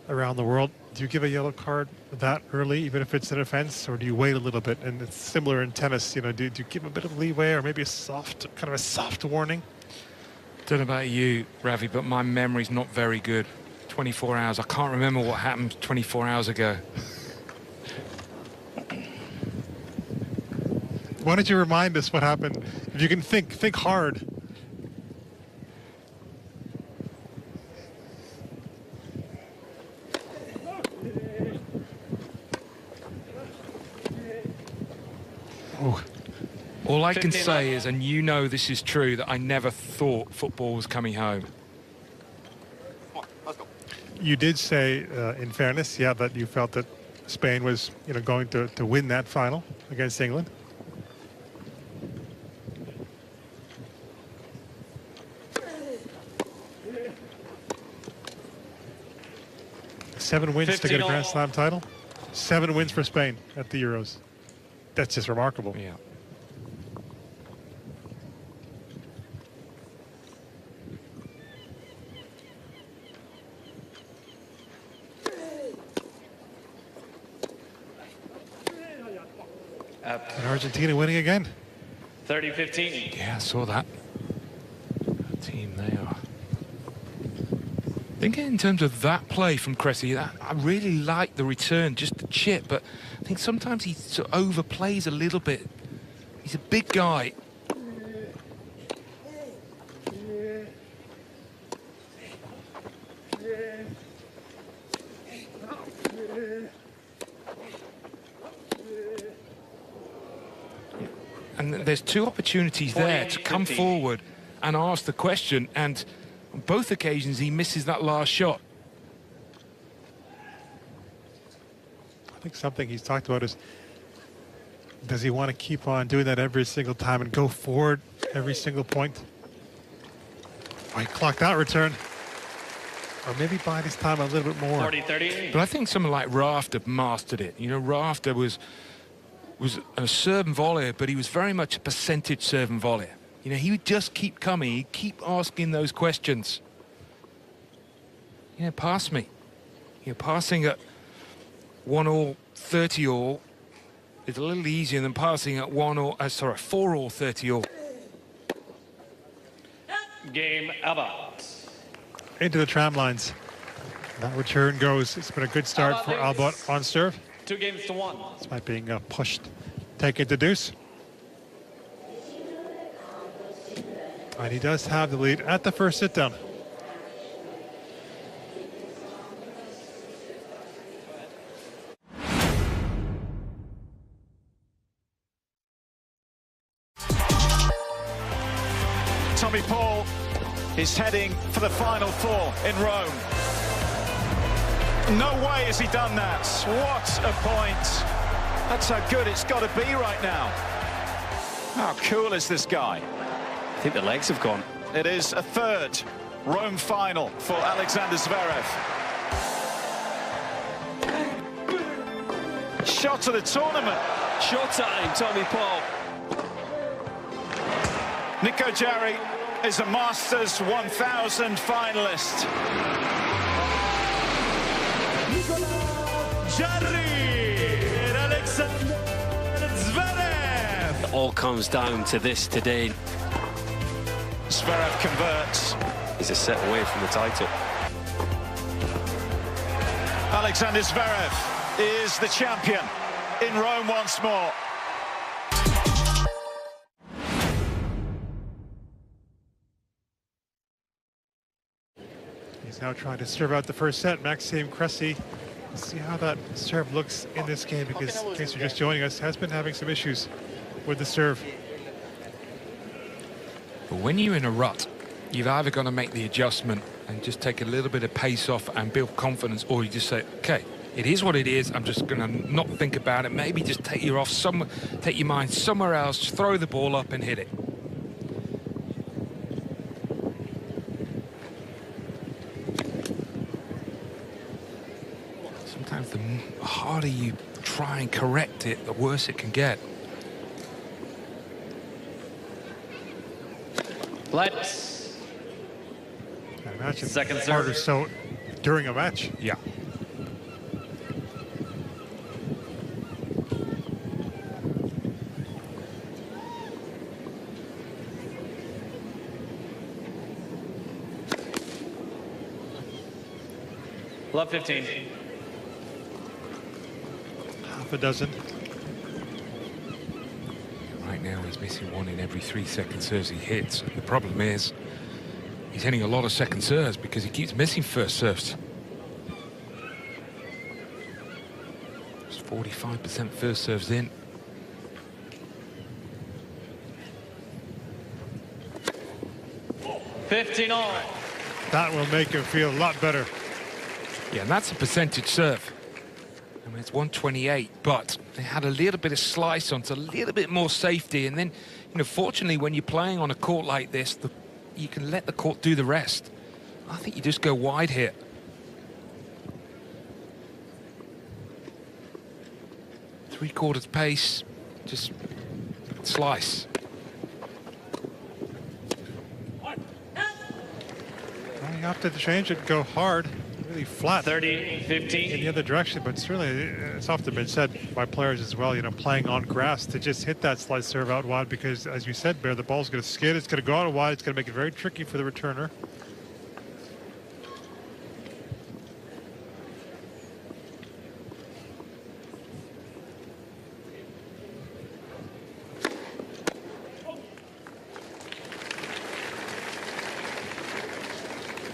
around the world. Do you give a yellow card that early, even if it's an offense, or do you wait a little bit? And it's similar in tennis, you know, do you give a bit of leeway or maybe a soft warning? Don't know about you, Ravi, but my memory's not very good. 24 hours. I can't remember what happened 24 hours ago. Why don't you remind us what happened? If you can think hard. Oh. All I can say is, and you know this is true, that I never thought football was coming home. You did say, in fairness, yeah, that you felt that Spain was, you know, going to win that final against England. Seven wins to get a Grand Slam title. 7 wins for Spain at the Euros. That's just remarkable. Yeah. And Argentina winning again. 30-15. Yeah, I saw that. Team they are. I think in terms of that play from Cressy, I really like the return, just the chip, but I think sometimes he sort of overplays a little bit. He's a big guy. And there's 2 opportunities there to come forward and ask the question, and on both occasions he misses that last shot. I think something he's talked about is, does he want to keep on doing that every single time and go forward every single point? Or he clocked that return. Or maybe bide his time a little bit more. 40-30. But I think someone like Rafter mastered it. You know, Rafter was a serve and volley, but he was very much a percentage serve and volley. You know, he would just keep coming, he'd keep asking those questions. Yeah, pass me. You know, passing at 1-all, 30-all is a little easier than passing at 4-all, 30-all. Game, Albert. Into the tram lines. That return goes. It's been a good start for Albert on serve. 2-1. Despite being pushed, taken to deuce. And he does have the lead at the first sit-down. Tommy Paul is heading for the Final Four in Rome. No way has he done that. What a point. That's how good it's got to be right now. How cool is this guy? I think the legs have gone. It is a 3rd Rome final for Alexander Zverev. Shot of the tournament. Showtime, Tommy Paul. Nico Jarry is a Masters 1000 finalist. Jarry and Alexander Zverev. It all comes down to this today. Zverev converts. He's a set away from the title. Alexander Zverev is the champion in Rome once more. He's now trying to serve out the first set. Maxime Cressy. Let's see how that serve looks in this game, because in case you're just joining us, has been having some issues with the serve. But when you're in a rut, you've either got to make the adjustment and just take a little bit of pace off and build confidence, or you just say, okay, it is what it is. I'm just going to not think about it. Maybe just take your mind somewhere else, throw the ball up and hit it. Sometimes the harder you try and correct it, the worse it can get. Let's. I imagine Second serve. harder so during a match. Yeah. Love 15. Half a dozen. Right now he's missing one in every 3 second serves he hits. The problem is he's hitting a lot of second serves because he keeps missing first serves. It's 45% first serves in. That will make him feel a lot better. Yeah, and that's a percentage serve. I mean, it's 128, but they had a little bit of slice on, so a little bit more safety. And then, you know, fortunately, when you're playing on a court like this, you can let the court do the rest. I think you just go wide here. Three-quarters pace, just slice. Well, you have to change it, go hard. Really flat 30-15 in the other direction, but certainly it's often been said by players as well, you know, playing on grass to just hit that slice serve out wide because, as you said, Bear, the ball's going to skid, it's going to go out wide, it's going to make it very tricky for the returner.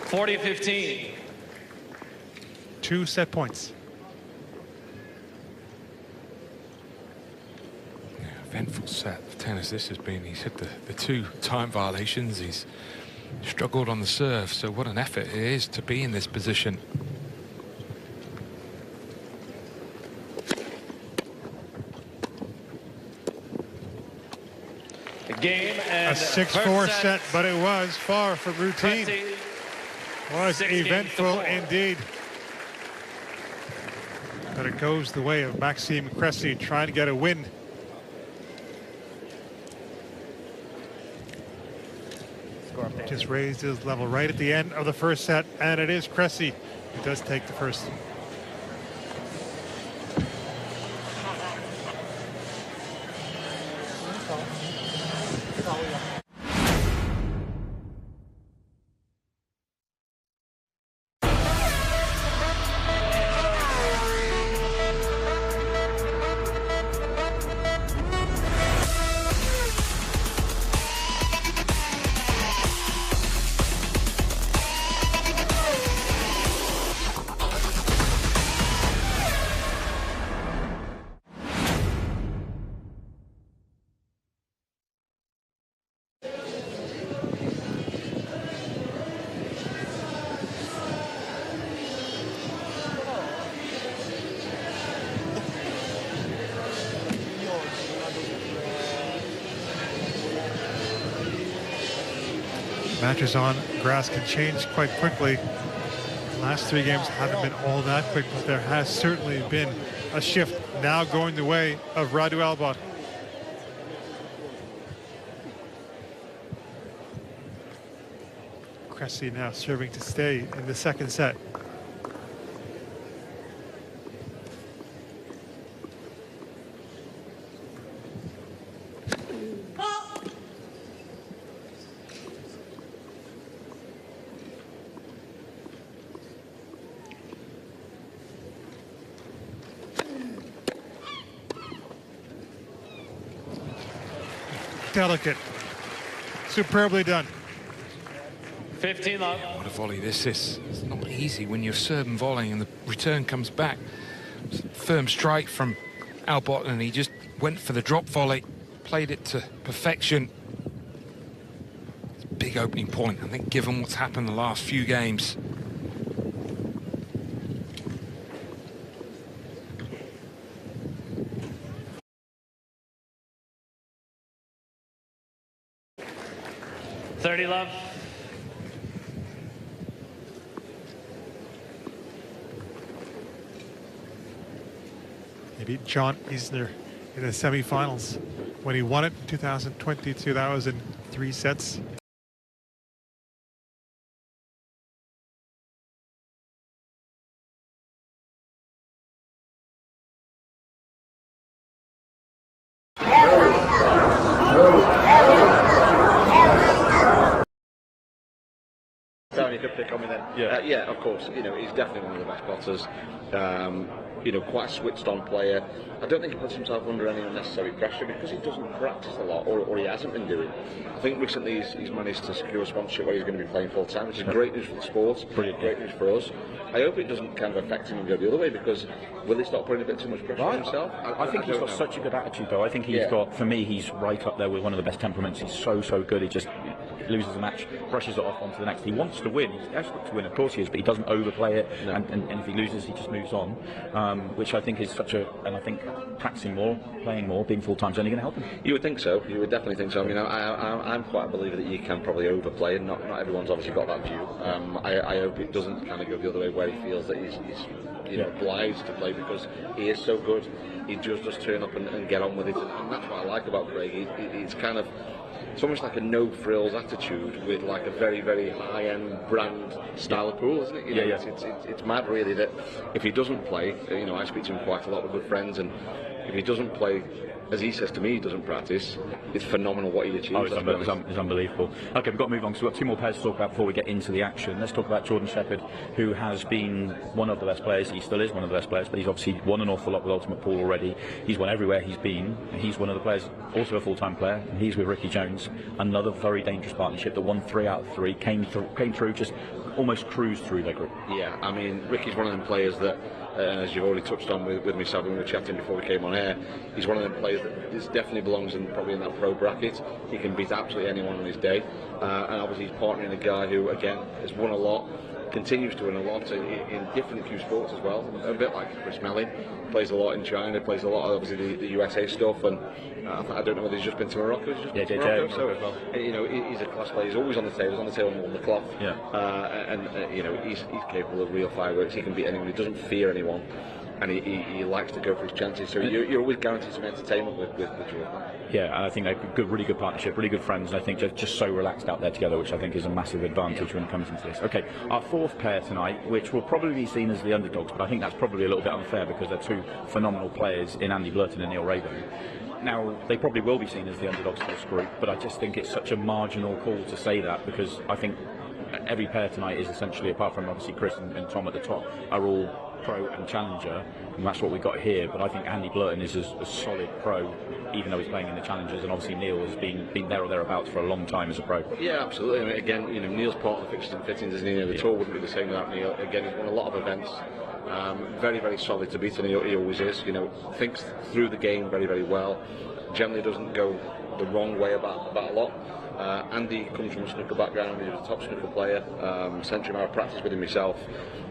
(40-15) 2 set points. Yeah, eventful set of tennis this has been. He's hit the 2 time violations. He's struggled on the serve. So what an effort it is to be in this position. The game A and 6-4 set, but it was far from routine. Was eventful indeed. But it goes the way of Maxime Cressy trying to get a win. Just raised his level right at the end of the first set, and it is Cressy who does take the first. Matches on grass can change quite quickly. The last 3 games haven't been all that quick, but there has certainly been a shift now going the way of Radu Albot. Cressy now serving to stay in the second set. Delicate. Superbly done. 15 love. What a volley this is. It's not easy when you're serving volleying and the return comes back. Firm strike from Albot, and he just went for the drop volley, played it to perfection. It's a big opening point, I think, given what's happened the last few games. Love. He beat John Isner in the semifinals when he won it in 2022. That was in 3 sets. Darren, you could pick on me then. Yeah, of course. You know, he's definitely one of the best potters. You know, quite a switched-on player. I don't think he puts himself under any unnecessary pressure because he doesn't practice a lot, or he hasn't been doing. I think recently he's managed to secure a sponsorship where he's going to be playing full-time, which is great news for the sport, great news for us. I hope it doesn't kind of affect him and go the other way, because will he start putting a bit too much pressure on himself? I think he's got such a good attitude, though. I think he's got, for me, he's right up there with one of the best temperaments. He's so good. He just loses a match, brushes it off onto the next. He wants to win. He's desperate to win, of course he is, but he doesn't overplay it. No. And if he loses, he just moves on, which I think is such a. And I think practicing more, playing more, being full time is only going to help him. You would think so. You would definitely think so. I mean, I'm quite a believer that you can probably overplay, and not everyone's obviously got that view. I hope it doesn't kind of go the other way where he feels that he's obliged to play because he is so good. He just turn up and get on with it, and that's what I like about Craig. He's kind of. It's almost like a no-frills attitude with like a very, very high-end brand style of pool, isn't it? You know, it's mad, really, that if he doesn't play, I speak to him quite a lot with good friends, and if he doesn't play, as he says to me, he doesn't practice, it's phenomenal what he achieves. It's unbelievable. Okay, we've got to move on, because we've got 2 more pairs to talk about before we get into the action. Let's talk about Jordan Shepherd, who has been one of the best players. He still is one of the best players, but he's obviously won an awful lot with Ultimate Pool already. He's won everywhere he's been. He's one of the players, also a full-time player, and he's with Ricky Jones. Another very dangerous partnership that won 3 out of 3, came through, just almost cruised through their group. Yeah, I mean, Ricky's one of them players that, as you've already touched on with myself when we were chatting before we came on air, he's one of them players that definitely belongs probably in that pro bracket. He can beat absolutely anyone on his day, and obviously he's partnering a guy who, again, has won a lot, continues to win a lot in different few sports as well, a bit like Chris Mellin, plays a lot in China, plays a lot of obviously the USA stuff, and I don't know whether he's just been to Morocco. So he's a class player. He's always on the table. He's on the table more than the cloth. He's capable of real fireworks. He can beat anyone. He doesn't fear anyone, and he likes to go for his chances. So you're always guaranteed some entertainment with Jordan. Yeah, and I think they're really good partnership, really good friends, and I think they're just so relaxed out there together, which I think is a massive advantage when it comes into this. Okay, our 4th pair tonight, which will probably be seen as the underdogs, but I think that's probably a little bit unfair because they're 2 phenomenal players in Andy Blurton and Neil Raven. Now, they probably will be seen as the underdogs for this group, but I just think it's such a marginal call to say that, because I think every pair tonight is essentially, apart from obviously Chris and Tom at the top, are all pro and challenger, and that's what we've got here. But I think Andy Blurton is a solid pro, even though he's playing in the challengers, and obviously Neil has been there or thereabouts for a long time as a pro. Yeah, absolutely. I mean, again, Neil's part of the fixtures and fittings, isn't he? The tour wouldn't be the same without Neil. Again, he's won a lot of events. Very, very solid to beat, and he always is. Thinks through the game very, very well. Generally doesn't go the wrong way about a lot. Andy comes from a snooker background. He was a top snooker player. Century amount of practice with him myself.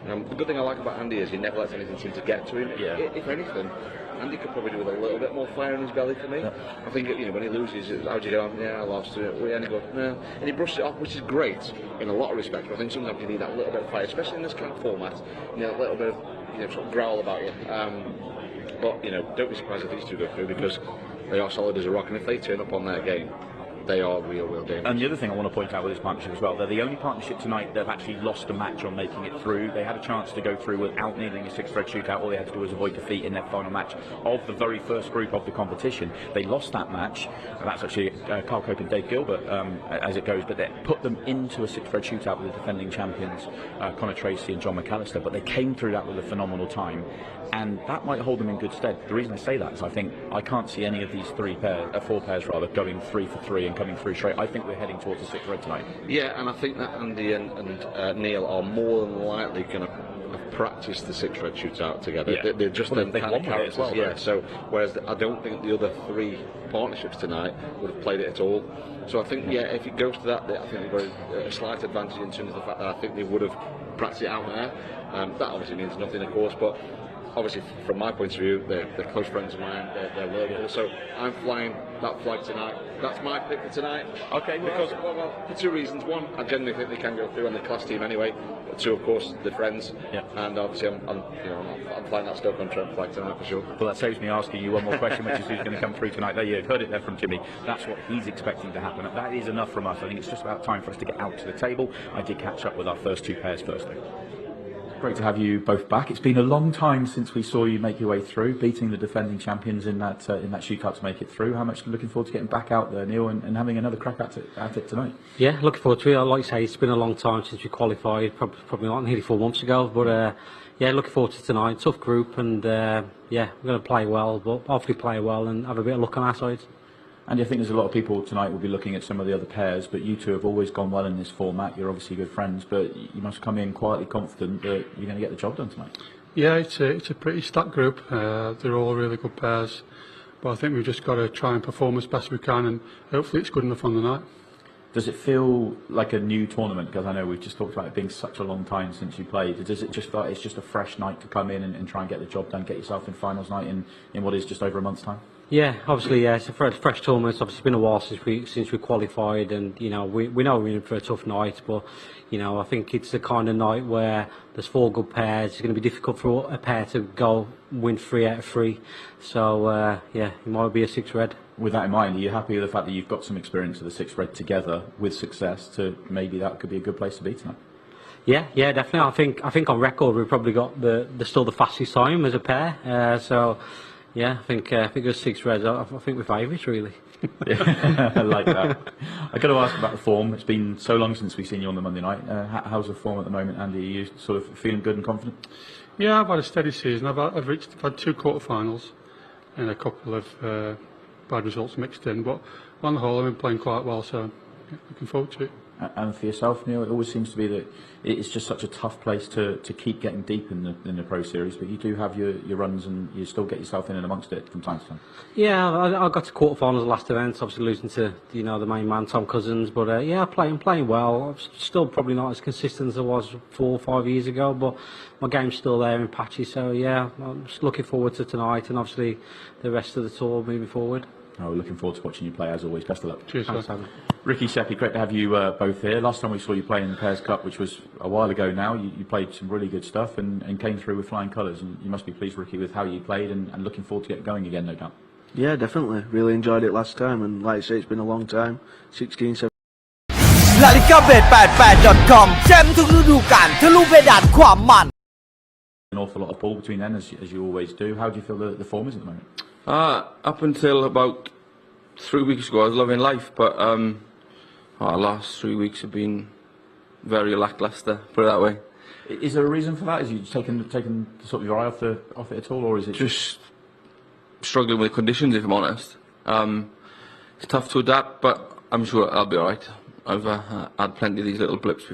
The good thing I like about Andy is he never lets anything seem to get to him. If anything, Andy could probably do with a little bit more fire in his belly for me. I think when he loses, how'd you go on? Yeah, I lost it. And he goes, no. And he brushes it off, which is great in a lot of respects. But I think sometimes you need that little bit of fire, especially in this kind of format. A little bit of sort of growl about you. But don't be surprised if these 2 go through, because they are solid as a rock, and if they turn up on their game, they are real dangerous. And the other thing I want to point out with this partnership as well, they're the only partnership tonight that have actually lost a match on making it through. They had a chance to go through without needing a 6-thread shootout. All they had to do was avoid defeat in their final match of the very first group of the competition. They lost that match, and that's actually Carl Cope and Dave Gilbert as it goes, but they put them into a 6-thread shootout with the defending champions Connor Tracy and John McAllister, but they came through that with a phenomenal time, and that might hold them in good stead. The reason I say that is I can't see any of these 4 pairs going 3 for 3 and coming through straight. I think we're heading towards the 6th red tonight. Yeah, and I think that Andy and Neil are more than likely going to practice the 6th red shootout together. Yeah. They're just them kind of characters. Well, yeah. So whereas I don't think the other 3 partnerships tonight would have played it at all. So I think if it goes to that, I think they've got a slight advantage in terms of the fact that I think they would have practiced it out there. That obviously means nothing, of course, but obviously from my point of view, they're close friends of mine. They're local. So I'm flying that flight tonight. That's my pick for tonight. Okay. Because well, for two reasons. One, I genuinely think they can go through on the class team anyway. But two, of course, the friends. Yeah. And obviously, I'm flying that Stoke-on-Trent flight tonight for sure. Well, that saves me asking you one more question, which is who's going to come through tonight. There, you've heard it there from Jimmy. That's what he's expecting to happen. That is enough from us. I think it's just about time for us to get out to the table. I did catch up with our first two pairs first, though. Great to have you both back. It's been a long time since we saw you make your way through, beating the defending champions in that shootout to make it through. How much looking forward to getting back out there, Neil, and having another crack at it tonight? Yeah, looking forward to it. Like you say, it's been a long time since we qualified, probably not nearly 4 months ago. But yeah, looking forward to tonight. Tough group, and yeah, we're going to play well, but hopefully play well and have a bit of luck on our side. And I think there's a lot of people tonight will be looking at some of the other pairs, but you two have always gone well in this format. You're obviously good friends, but you must come in quietly confident that you're going to get the job done tonight. Yeah, it's a pretty stacked group. They're all really good pairs, but I think we've just got to try and perform as best we can, and hopefully it's good enough on the night. Does it feel like a new tournament? Because I know we've just talked about it being such a long time since you played. Does it just feel like it's just a fresh night to come in and try and get the job done, get yourself in finals night in what is just over a month's time? Yeah, obviously, yeah, it's a fresh tournament. It's obviously been a while since we qualified, and we know we're in for a tough night. But I think it's the kind of night where there's 4 good pairs. It's going to be difficult for a pair to go win 3 out of 3. So yeah, it might be a 6 red. With that in mind, are you happy with the fact that you've got some experience of the 6 red together with success? To maybe that could be a good place to be tonight. Yeah, definitely. I think on record we've probably got still the fastest time as a pair. So. Yeah, I think it was 6 reds. I think we're favourites, really. Yeah, I like that. I got to ask about the form. It's been so long since we've seen you on the Monday night. How's the form at the moment, Andy? Are you sort of feeling good and confident? Yeah, I've had a steady season. I've had 2 quarter-finals and a couple of bad results mixed in. But on the whole, I've been playing quite well, so looking forward to it. And for yourself, Neil, it always seems to be that it's just such a tough place to keep getting deep in the Pro Series, but you do have your runs and you still get yourself in and amongst it from time to time. Yeah, I got to quarterfinals last event, obviously losing to the main man Tom Cousins, but yeah, I'm playing well. I'm still probably not as consistent as I was 4 or 5 years ago, but my game's still there in patches. So yeah, I'm just looking forward to tonight and obviously the rest of the tour moving forward. Oh, we're looking forward to watching you play as always. Best of luck. Cheers, Ricky, Seppi, great to have you both here. Last time we saw you play in the Pairs Cup, which was a while ago now, you played some really good stuff and came through with flying colours. And you must be pleased, Ricky, with how you played and looking forward to get going again, no doubt. Yeah, definitely. Really enjoyed it last time, and like I say, it's been a long time. 16, 17. LaLigaBet88.com แชมป์ทุกฤดูกาลทะลุเพดานความมัน An awful lot of ball between them, as you always do. How do you feel the form is at the moment? Up until about 3 weeks ago, I was loving life, but our last 3 weeks have been very lackluster, put it that way. Is there a reason for that? Is you taken sort of your eye off it at all, or is it just struggling with conditions? If I'm honest, it's tough to adapt, but I'm sure I'll be alright. I've had plenty of these little blips before.